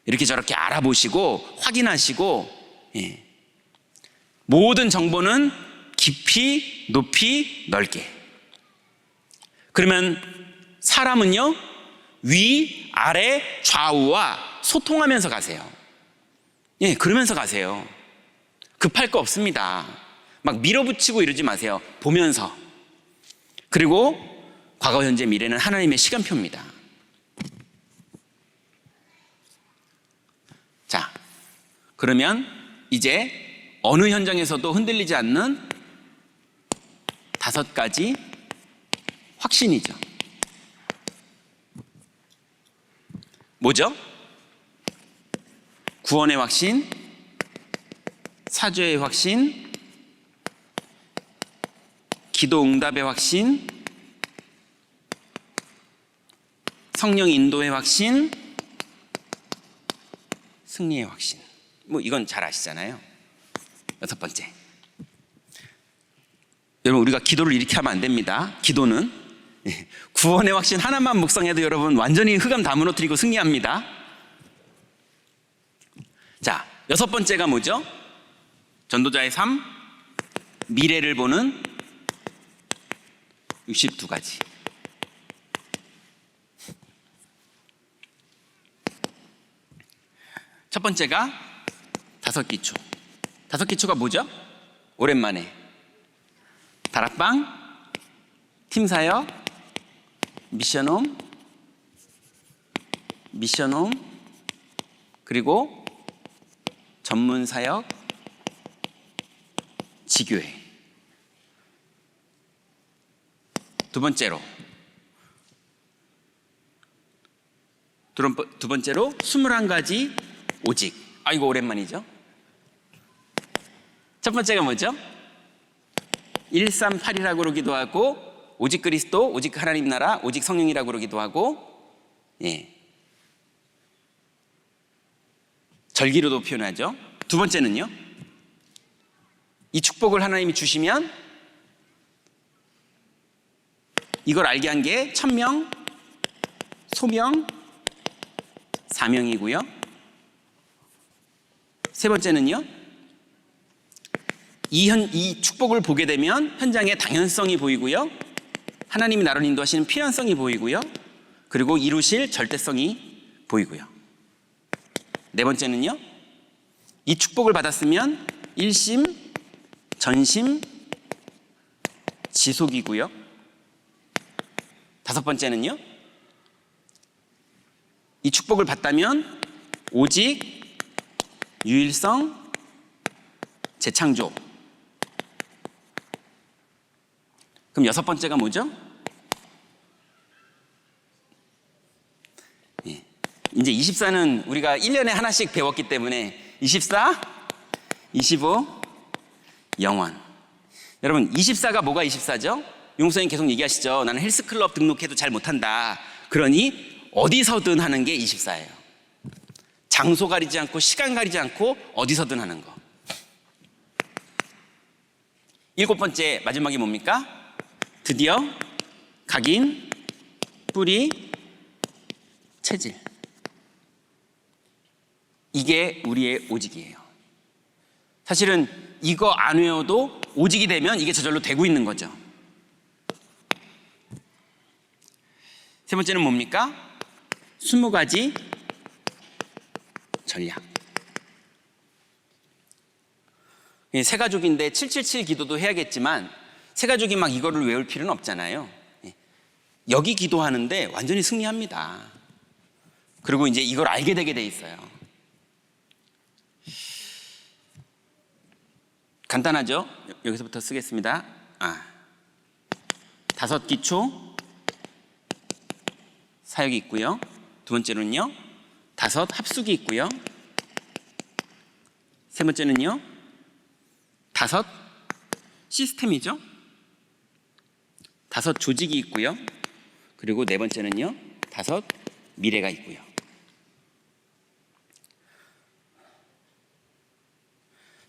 이렇게 저렇게 알아보시고 확인하시고, 모든 정보는 깊이, 높이, 넓게. 그러면 사람은요 위, 아래, 좌우와 소통하면서 가세요. 그러면서 가세요. 급할 거 없습니다. 막 밀어붙이고 이러지 마세요. 보면서. 그리고 과거, 현재, 미래는 하나님의 시간표입니다. 자, 그러면 이제 어느 현장에서도 흔들리지 않는 5가지 확신이죠. 뭐죠? 구원의 확신, 사죄의 확신, 기도 응답의 확신, 성령 인도의 확신, 승리의 확신. 뭐 이건 잘 아시잖아요. 여섯 번째. 여러분, 우리가 기도를 이렇게 하면 안 됩니다. 기도는 구원의 확신 하나만 묵상해도 여러분 완전히 흑암 다 무너뜨리고 승리합니다. 자, 여섯 번째가 뭐죠? 전도자의 삶, 미래를 보는 62가지. 첫 번째가 다섯 기초. 다섯 기초가 뭐죠? 오랜만에 다락방, 팀사역, 미션홈, 그리고 전문사역, 지교회. 두 번째로 21가지 오직. 이거 오랜만이죠? 첫 번째가 뭐죠? 138이라고 그러기도 하고, 오직 그리스도, 오직 하나님 나라, 오직 성령이라고 그러기도 하고, 절기로도 표현하죠. 두 번째는요, 이 축복을 하나님이 주시면 이걸 알게 한 게 천명, 소명, 사명이고요. 세 번째는요, 이 축복을 보게 되면 현장에 당연성이 보이고요, 하나님이 나를 인도하시는 필요성이 보이고요, 그리고 이루실 절대성이 보이고요. 네 번째는요, 이 축복을 받았으면 일심, 전심, 지속이고요. 다섯 번째는요, 이 축복을 받다면 오직, 유일성, 재창조. 그럼 여섯 번째가 뭐죠? 이제 24는 우리가 1년에 하나씩 배웠기 때문에 24, 25, 영원. 여러분, 24가 뭐가 24죠? 용성님 계속 얘기하시죠. 나는 헬스클럽 등록해도 잘 못한다. 그러니 어디서든 하는 게 24예요. 장소 가리지 않고 시간 가리지 않고 어디서든 하는 거. 일곱 번째, 마지막이 뭡니까? 드디어 각인, 뿌리, 체질. 이게 우리의 오직이에요. 사실은 이거 안 외워도 오직이 되면 이게 저절로 되고 있는 거죠. 세 번째는 뭡니까? 20가지 전략. 세 가족인데 777 기도도 해야겠지만 세 가족이 막 이거를 외울 필요는 없잖아요. 여기 기도하는데 완전히 승리합니다. 그리고 이제 이걸 알게 되게 돼 있어요. 간단하죠? 여기서부터 쓰겠습니다. 다섯 기초 사역이 있고요. 두 번째로는요, 다섯 합숙이 있고요. 세 번째는요, 다섯 시스템이죠. 다섯 조직이 있고요. 그리고 네 번째는요, 다섯 미래가 있고요.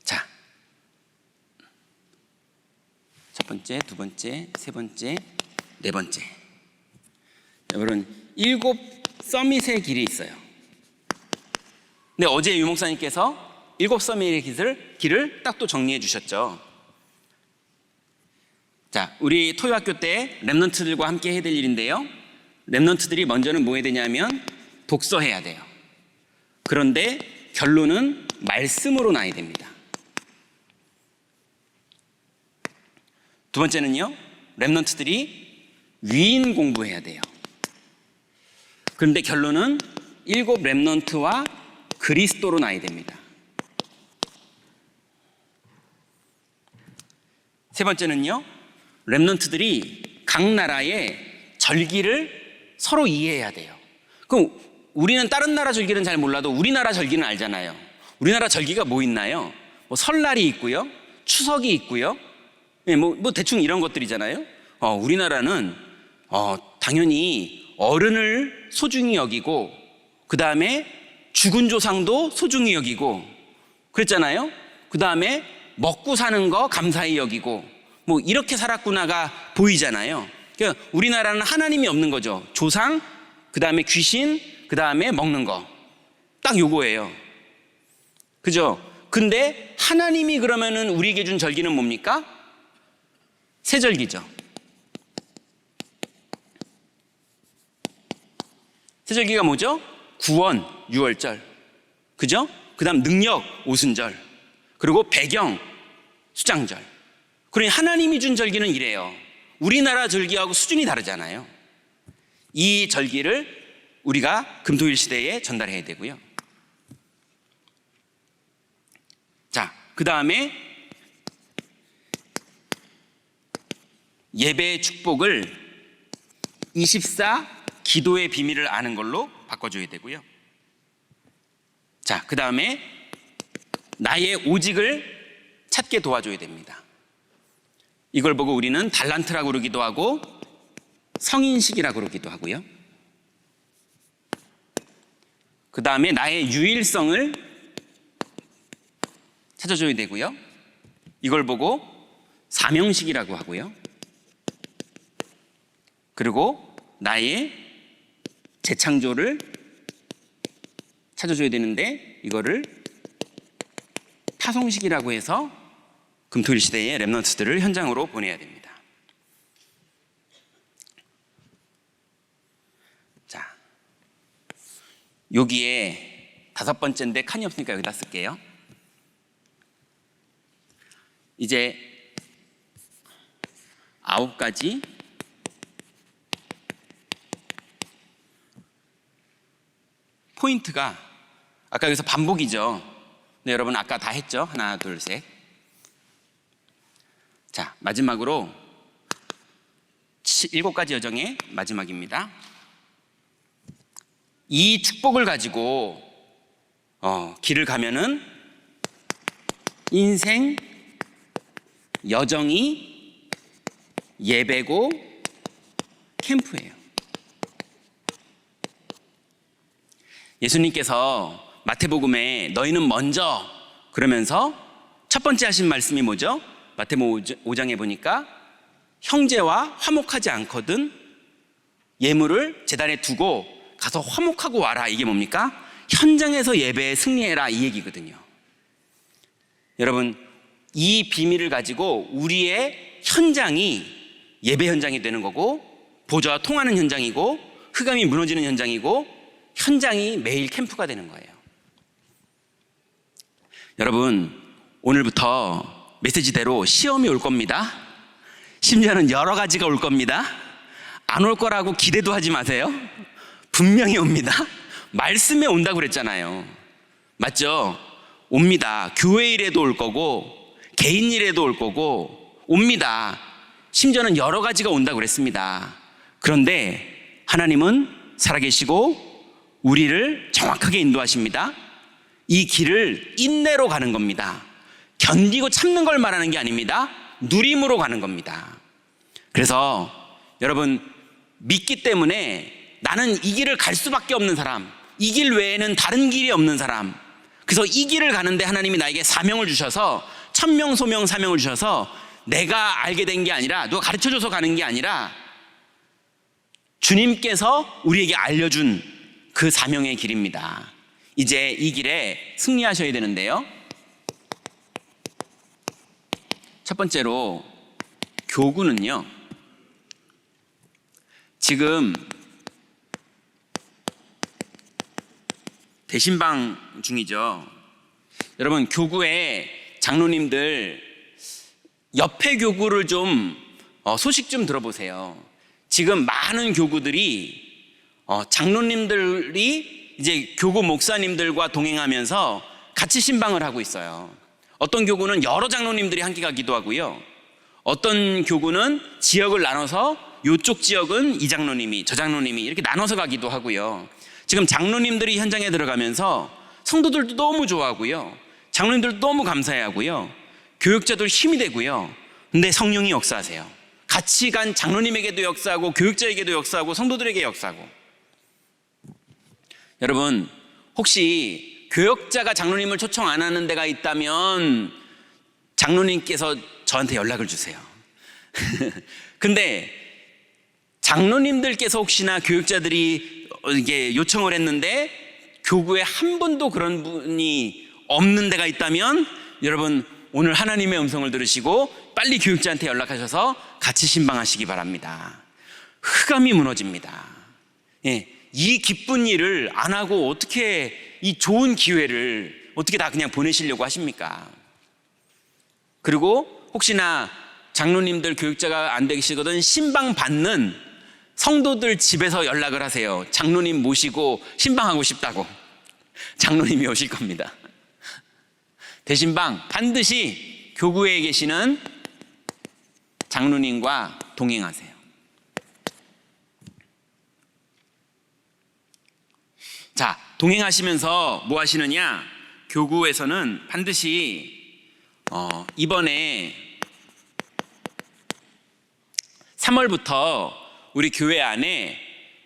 자, 첫 번째, 두 번째, 세 번째, 네 번째. 여러분, 7 서밋의 길이 있어요. 근데 어제 유 목사님께서 7 서밋의 길을 딱 또 정리해 주셨죠. 자, 우리 토요학교 때 렘넌트들과 함께 해야 될 일인데요, 렘넌트들이 먼저는 뭐 해야 되냐면 독서해야 돼요. 그런데 결론은 말씀으로 나야 됩니다. 두 번째는요, 렘넌트들이 위인 공부해야 돼요. 그런데 결론은 7 렘넌트와 그리스도로 나야 됩니다. 세 번째는요, 렘넌트들이 각 나라의 절기를 서로 이해해야 돼요. 그럼 우리는 다른 나라 절기는 잘 몰라도 우리나라 절기는 알잖아요. 우리나라 절기가 뭐 있나요? 뭐 설날이 있고요, 추석이 있고요, 예, 뭐 대충 이런 것들이잖아요. 우리나라는 당연히 어른을 소중히 여기고, 그 다음에 죽은 조상도 소중히 여기고 그랬잖아요. 그 다음에 먹고 사는 거 감사히 여기고, 뭐 이렇게 살았구나가 보이잖아요. 그러니까 우리나라는 하나님이 없는 거죠. 조상, 그 다음에 귀신, 그 다음에 먹는 거, 딱 요거예요. 그죠? 근데 하나님이 그러면은 우리에게 준 절기는 뭡니까? 세절기죠. 세절기가 뭐죠? 구원, 유월절, 그죠? 그 다음 능력, 오순절, 그리고 배경, 수장절. 그러니 하나님이 준 절기는 이래요. 우리나라 절기하고 수준이 다르잖아요. 이 절기를 우리가 금토일 시대에 전달해야 되고요. 자, 그 다음에 예배의 축복을 24 기도의 비밀을 아는 걸로 바꿔줘야 되고요. 자, 그 다음에 나의 오직을 찾게 도와줘야 됩니다. 이걸 보고 우리는 달란트라고 그러기도 하고 성인식이라고 그러기도 하고요. 그 다음에 나의 유일성을 찾아줘야 되고요. 이걸 보고 사명식이라고 하고요. 그리고 나의 재창조를 찾아줘야 되는데, 이거를 타송식이라고 해서 금토일 시대의 렘넌트들을 현장으로 보내야 됩니다. 자, 여기에 5번째인데 칸이 없으니까 여기다 쓸게요. 이제 9가지 포인트가, 아까 여기서 반복이죠. 네, 여러분 아까 다 했죠? 하나, 둘, 셋. 자, 마지막으로 7가지 여정의 마지막입니다. 이 축복을 가지고 길을 가면은 인생 여정이 예배고 캠프예요. 예수님께서 마태복음에 너희는 먼저 그러면서 첫 번째 하신 말씀이 뭐죠? 마태복음 5장에 보니까 형제와 화목하지 않거든 예물을 제단에 두고 가서 화목하고 와라. 이게 뭡니까? 현장에서 예배에 승리해라, 이 얘기거든요. 여러분, 이 비밀을 가지고 우리의 현장이 예배 현장이 되는 거고, 보좌와 통하는 현장이고, 흑암이 무너지는 현장이고, 현장이 매일 캠프가 되는 거예요. 여러분, 오늘부터 메시지대로 시험이 올 겁니다. 심지어는 여러 가지가 올 겁니다. 안 올 거라고 기대도 하지 마세요. 분명히 옵니다. 말씀에 온다고 그랬잖아요. 맞죠? 옵니다. 교회 일에도 올 거고 개인 일에도 올 거고 옵니다. 심지어는 여러 가지가 온다고 그랬습니다. 그런데 하나님은 살아계시고 우리를 정확하게 인도하십니다. 이 길을 인내로 가는 겁니다. 견디고 참는 걸 말하는 게 아닙니다. 누림으로 가는 겁니다. 그래서 여러분, 믿기 때문에 나는 이 길을 갈 수밖에 없는 사람, 이 길 외에는 다른 길이 없는 사람, 그래서 이 길을 가는데 하나님이 나에게 사명을 주셔서 천명, 소명, 사명을 주셔서 내가 알게 된 게 아니라, 누가 가르쳐줘서 가는 게 아니라 주님께서 우리에게 알려준 그 사명의 길입니다. 이제 이 길에 승리하셔야 되는데요. 첫 번째로 교구는요, 지금 대신방 중이죠. 여러분, 교구에 장로님들 옆에 교구를 좀 소식 좀 들어보세요. 지금 많은 교구들이 장로님들이 이제 교구 목사님들과 동행하면서 같이 신방을 하고 있어요. 어떤 교구는 여러 장로님들이 함께 가기도 하고요. 어떤 교구는 지역을 나눠서 이쪽 지역은 이 장로님이, 저 장로님이 이렇게 나눠서 가기도 하고요. 지금 장로님들이 현장에 들어가면서 성도들도 너무 좋아하고요. 장로님들도 너무 감사해하고요. 교육자들 힘이 되고요. 근데 성령이 역사하세요. 같이 간 장로님에게도 역사하고 교육자에게도 역사하고 성도들에게 역사하고. 여러분, 혹시 교역자가 장로님을 초청 안 하는 데가 있다면 장로님께서 저한테 연락을 주세요. 근데 장로님들께서 혹시나 교육자들이 이게 요청을 했는데 교구에 한 분도 그런 분이 없는 데가 있다면 여러분, 오늘 하나님의 음성을 들으시고 빨리 교육자한테 연락하셔서 같이 신방하시기 바랍니다. 흑암이 무너집니다. 예, 이 기쁜 일을 안 하고 어떻게 이 좋은 기회를 어떻게 다 그냥 보내시려고 하십니까? 그리고 혹시나 장로님들 교육자가 안 되시거든 신방 받는 성도들 집에서 연락을 하세요. 장로님 모시고 신방하고 싶다고. 장로님이 오실 겁니다. 대신방 반드시 교구에 계시는 장로님과 동행하세요. 자, 동행하시면서 뭐 하시느냐? 교구에서는 반드시 이번에 3월부터 우리 교회 안에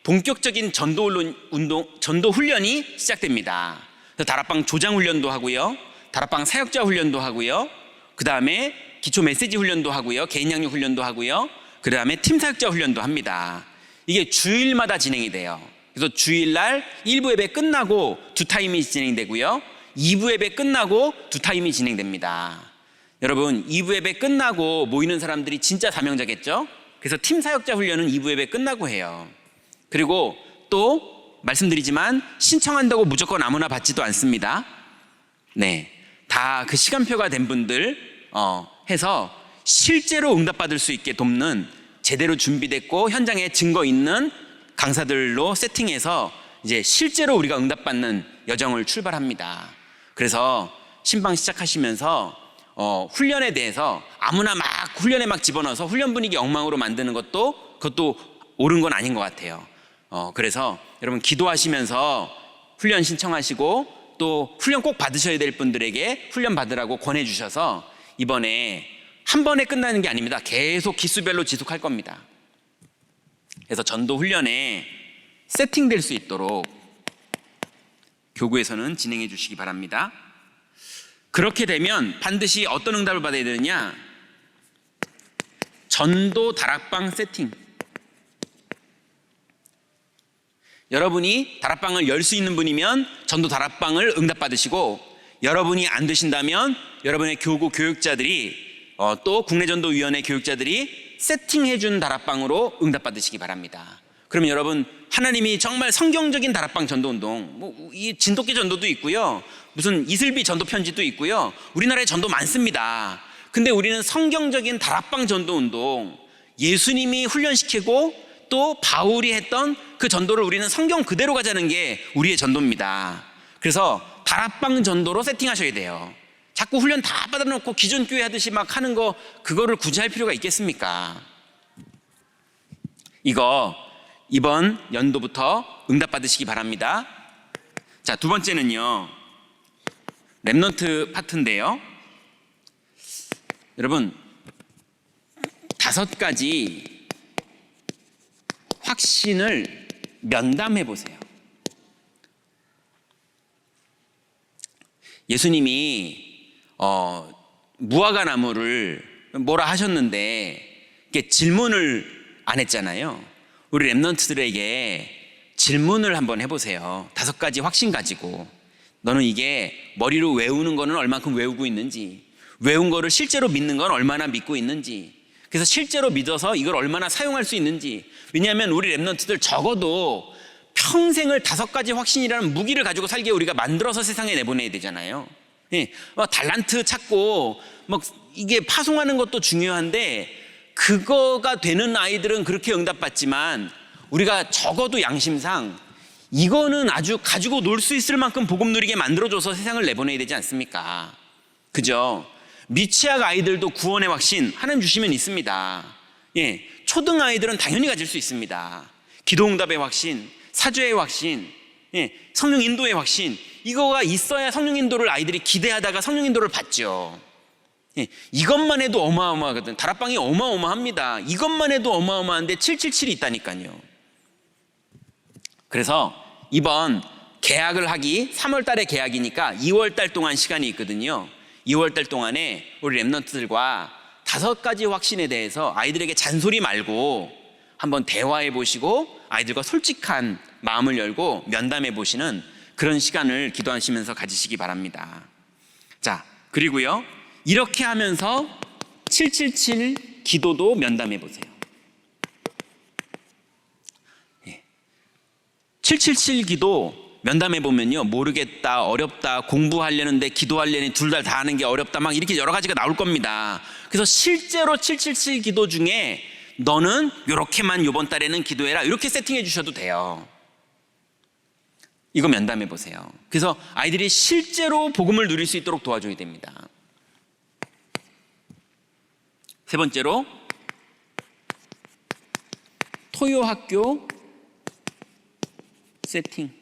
본격적인 전도 훈련이 시작됩니다. 그래서 다락방 조장 훈련도 하고요, 다락방 사역자 훈련도 하고요, 그 다음에 기초 메시지 훈련도 하고요, 개인 양육 훈련도 하고요, 그 다음에 팀 사역자 훈련도 합니다. 이게 주일마다 진행이 돼요. 그래서 주일날 1부 예배 끝나고 2타임이 진행되고요, 2부 예배 끝나고 2타임이 진행됩니다. 여러분, 2부 예배 끝나고 모이는 사람들이 진짜 사명자겠죠? 그래서 팀 사역자 훈련은 2부 예배 끝나고 해요. 그리고 또 말씀드리지만 신청한다고 무조건 아무나 받지도 않습니다. 네, 다 그 시간표가 된 분들 해서 실제로 응답받을 수 있게 돕는 제대로 준비됐고 현장에 증거 있는 강사들로 세팅해서 이제 실제로 우리가 응답받는 여정을 출발합니다. 그래서 신방 시작하시면서 훈련에 대해서 아무나 막 훈련에 막 집어넣어서 훈련 분위기 엉망으로 만드는 그것도 옳은 건 아닌 것 같아요. 그래서 여러분, 기도하시면서 훈련 신청하시고 또 훈련 꼭 받으셔야 될 분들에게 훈련 받으라고 권해주셔서 이번에 한 번에 끝나는 게 아닙니다. 계속 기수별로 지속할 겁니다. 그래서 전도 훈련에 세팅될 수 있도록 교구에서는 진행해 주시기 바랍니다. 그렇게 되면 반드시 어떤 응답을 받아야 되느냐? 전도 다락방 세팅. 여러분이 다락방을 열 수 있는 분이면 전도 다락방을 응답받으시고, 여러분이 안 되신다면 여러분의 교구 교육자들이 또 국내전도위원회 교육자들이 세팅해준 다락방으로 응답받으시기 바랍니다. 그러면 여러분, 하나님이 정말 성경적인 다락방 전도운동, 이 진돗개 전도도 있고요, 무슨 이슬비 전도 편지도 있고요, 우리나라에 전도 많습니다. 근데 우리는 성경적인 다락방 전도운동, 예수님이 훈련시키고 또 바울이 했던 그 전도를 우리는 성경 그대로 가자는 게 우리의 전도입니다. 그래서 다락방 전도로 세팅하셔야 돼요. 자꾸 훈련 다 받아놓고 기존 교회 하듯이 막 하는 거, 그거를 굳이 할 필요가 있겠습니까? 이거 이번 연도부터 응답받으시기 바랍니다. 자, 두 번째는요, 렘넌트 파트인데요. 여러분, 5가지 확신을 면담해 보세요. 예수님이 무화과 나무를 뭐라 하셨는데 이게 질문을 안 했잖아요. 우리 렘넌트들에게 질문을 한번 해보세요. 5가지 확신 가지고, 너는 이게 머리로 외우는 거는 얼만큼 외우고 있는지, 외운 거를 실제로 믿는 건 얼마나 믿고 있는지, 그래서 실제로 믿어서 이걸 얼마나 사용할 수 있는지. 왜냐하면 우리 렘넌트들 적어도 평생을 5가지 확신이라는 무기를 가지고 살게 우리가 만들어서 세상에 내보내야 되잖아요. 예, 달란트 찾고 이게 파송하는 것도 중요한데, 그거가 되는 아이들은 그렇게 응답받지만 우리가 적어도 양심상 이거는 아주 가지고 놀 수 있을 만큼 복음 누리게 만들어줘서 세상을 내보내야 되지 않습니까? 그죠? 미취학 아이들도 구원의 확신 하나님 주시면 있습니다. 예, 초등 아이들은 당연히 가질 수 있습니다. 기도응답의 확신, 사죄의 확신, 예, 성령 인도의 확신, 이거가 있어야 성령 인도를 아이들이 기대하다가 성령 인도를 받죠. 이것만 해도 어마어마하거든. 다락방이 어마어마합니다. 이것만 해도 어마어마한데 777이 있다니까요. 그래서 이번 계약을 하기 3월 달에 계약이니까 2월 달 동안 시간이 있거든요. 2월 달 동안에 우리 랩런트들과 5가지 확신에 대해서 아이들에게 잔소리 말고 한번 대화해 보시고 아이들과 솔직한 마음을 열고 면담해 보시는 그런 시간을 기도하시면서 가지시기 바랍니다. 자, 그리고요, 이렇게 하면서 777 기도도 면담해 보세요. 777 기도 면담해 보면요, 모르겠다, 어렵다, 공부하려는데 기도하려니 둘 다 하는 게 어렵다, 막 이렇게 여러 가지가 나올 겁니다. 그래서 실제로 777 기도 중에 너는 이렇게만 이번 달에는 기도해라, 이렇게 세팅해 주셔도 돼요. 이거 면담해 보세요. 그래서 아이들이 실제로 복음을 누릴 수 있도록 도와줘야 됩니다. 세 번째로, 토요 학교 세팅.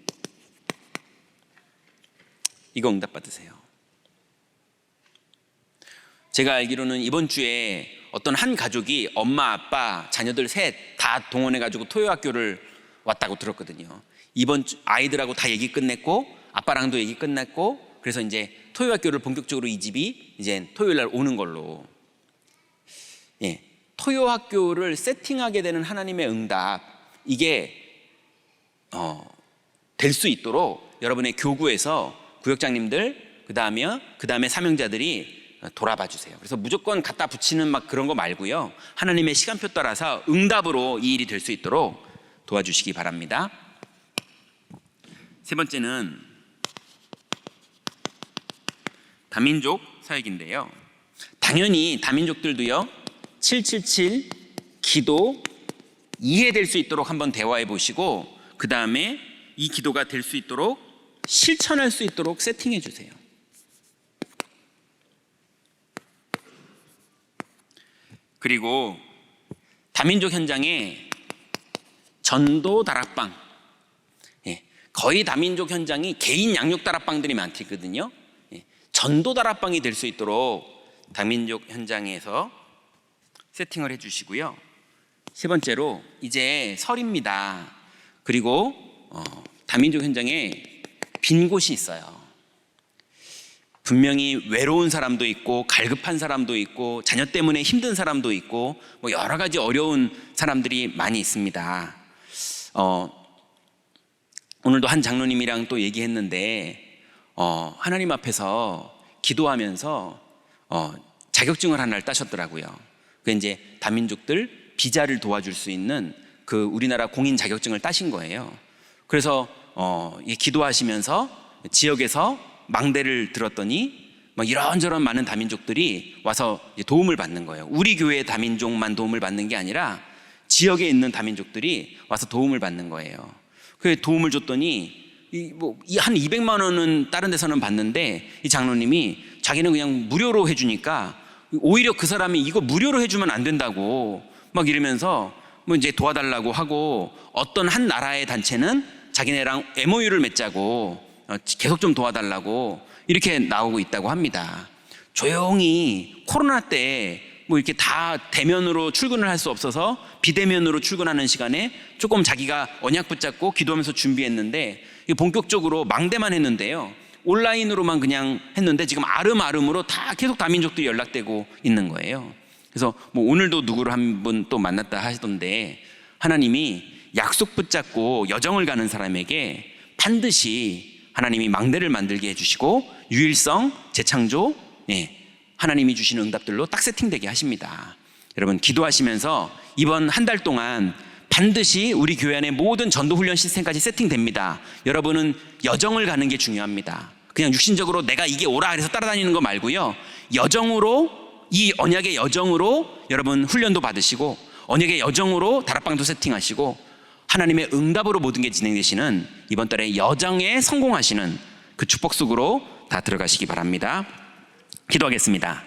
이거 응답 받으세요. 제가 알기로는 이번 주에 어떤 한 가족이 엄마, 아빠, 자녀들 셋 다 동원해가지고 토요 학교를 왔다고 들었거든요. 이번 주 아이들하고 다 얘기 끝냈고 아빠랑도 얘기 끝났고, 그래서 이제 토요 학교를 본격적으로 이 집이 이제 토요일 날 오는 걸로. 토요 학교를 세팅하게 되는 하나님의 응답, 이게 될 수 있도록 여러분의 교구에서 구역장님들, 그 다음에 사명자들이 돌아봐 주세요. 그래서 무조건 갖다 붙이는 막 그런 거 말고요, 하나님의 시간표 따라서 응답으로 이 일이 될 수 있도록 도와주시기 바랍니다. 세 번째는 다민족 사역인데요, 당연히 다민족들도요 777 기도 이해될 수 있도록 한번 대화해 보시고, 그 다음에 이 기도가 될 수 있도록 실천할 수 있도록 세팅해 주세요. 그리고 다민족 현장에 전도 다락방, 거의 다민족 현장이 개인 양육 다락방들이 많거든요. 전도 다락방이 될 수 있도록 다민족 현장에서 세팅을 해주시고요. 세 번째로, 이제 설입니다. 그리고 다민족 현장에 빈 곳이 있어요. 분명히 외로운 사람도 있고 갈급한 사람도 있고 자녀 때문에 힘든 사람도 있고 뭐 여러 가지 어려운 사람들이 많이 있습니다. 오늘도 한 장로님이랑 또 얘기했는데 하나님 앞에서 기도하면서 자격증을 하나를 따셨더라고요. 그 이제 다민족들 비자를 도와줄 수 있는 그 우리나라 공인 자격증을 따신 거예요. 그래서 기도하시면서 지역에서 망대를 들었더니 막 이런저런 많은 다민족들이 와서 도움을 받는 거예요. 우리 교회 다민족만 도움을 받는 게 아니라 지역에 있는 다민족들이 와서 도움을 받는 거예요. 그 도움을 줬더니 한 200만 원은 다른 데서는 받는데 이 장로님이 자기는 그냥 무료로 해주니까 오히려 그 사람이 이거 무료로 해주면 안 된다고 막 이러면서 뭐 이제 도와달라고 하고, 어떤 한 나라의 단체는 자기네랑 MOU를 맺자고 계속 좀 도와달라고 이렇게 나오고 있다고 합니다. 조용히 코로나 때 뭐 이렇게 다 대면으로 출근을 할 수 없어서 비대면으로 출근하는 시간에 조금 자기가 언약 붙잡고 기도하면서 준비했는데 본격적으로 망대만 했는데요, 온라인으로만 그냥 했는데 지금 아름아름으로 다 계속 다민족들이 연락되고 있는 거예요. 그래서 뭐 오늘도 누구를 한 분 또 만났다 하시던데, 하나님이 약속 붙잡고 여정을 가는 사람에게 반드시 하나님이 망대를 만들게 해주시고 유일성, 재창조, 하나님이 주시는 응답들로 딱 세팅되게 하십니다. 여러분 기도하시면서 이번 한 달 동안 반드시 우리 교회 안에 모든 전도훈련 시스템까지 세팅됩니다. 여러분은 여정을 가는 게 중요합니다. 그냥 육신적으로 내가 이게 옳아 그래서 따라다니는 거 말고요, 여정으로, 이 언약의 여정으로 여러분 훈련도 받으시고 언약의 여정으로 다락방도 세팅하시고 하나님의 응답으로 모든 게 진행되시는 이번 달에 여정에 성공하시는 그 축복 속으로 다 들어가시기 바랍니다. 기도하겠습니다.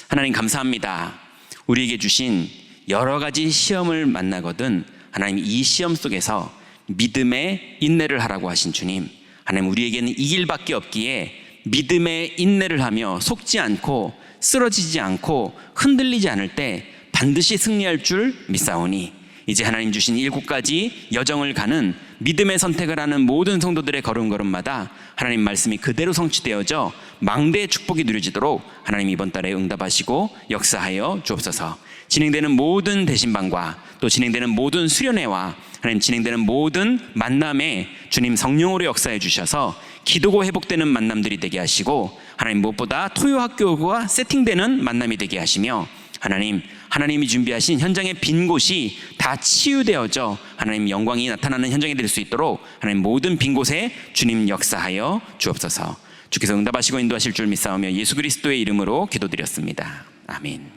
하나님 감사합니다. 우리에게 주신 여러 가지 시험을 만나거든 하나님 이 시험 속에서 믿음의 인내를 하라고 하신 주님, 하나님 우리에게는 이 길밖에 없기에 믿음의 인내를 하며 속지 않고 쓰러지지 않고 흔들리지 않을 때 반드시 승리할 줄 믿사오니 이제 하나님 주신 7가지 여정을 가는 믿음의 선택을 하는 모든 성도들의 걸음걸음마다 하나님 말씀이 그대로 성취되어져 망대의 축복이 누려지도록 하나님 이번 달에 응답하시고 역사하여 주옵소서. 진행되는 모든 대신방과 또 진행되는 모든 수련회와 하나님 진행되는 모든 만남에 주님 성령으로 역사해 주셔서 기도고 회복되는 만남들이 되게 하시고 하나님 무엇보다 토요학교가 세팅되는 만남이 되게 하시며 하나님이 준비하신 현장의 빈 곳이 다 치유되어져 하나님 영광이 나타나는 현장이 될 수 있도록 하나님 모든 빈 곳에 주님 역사하여 주옵소서. 주께서 응답하시고 인도하실 줄 믿사오며 예수 그리스도의 이름으로 기도드렸습니다. 아멘.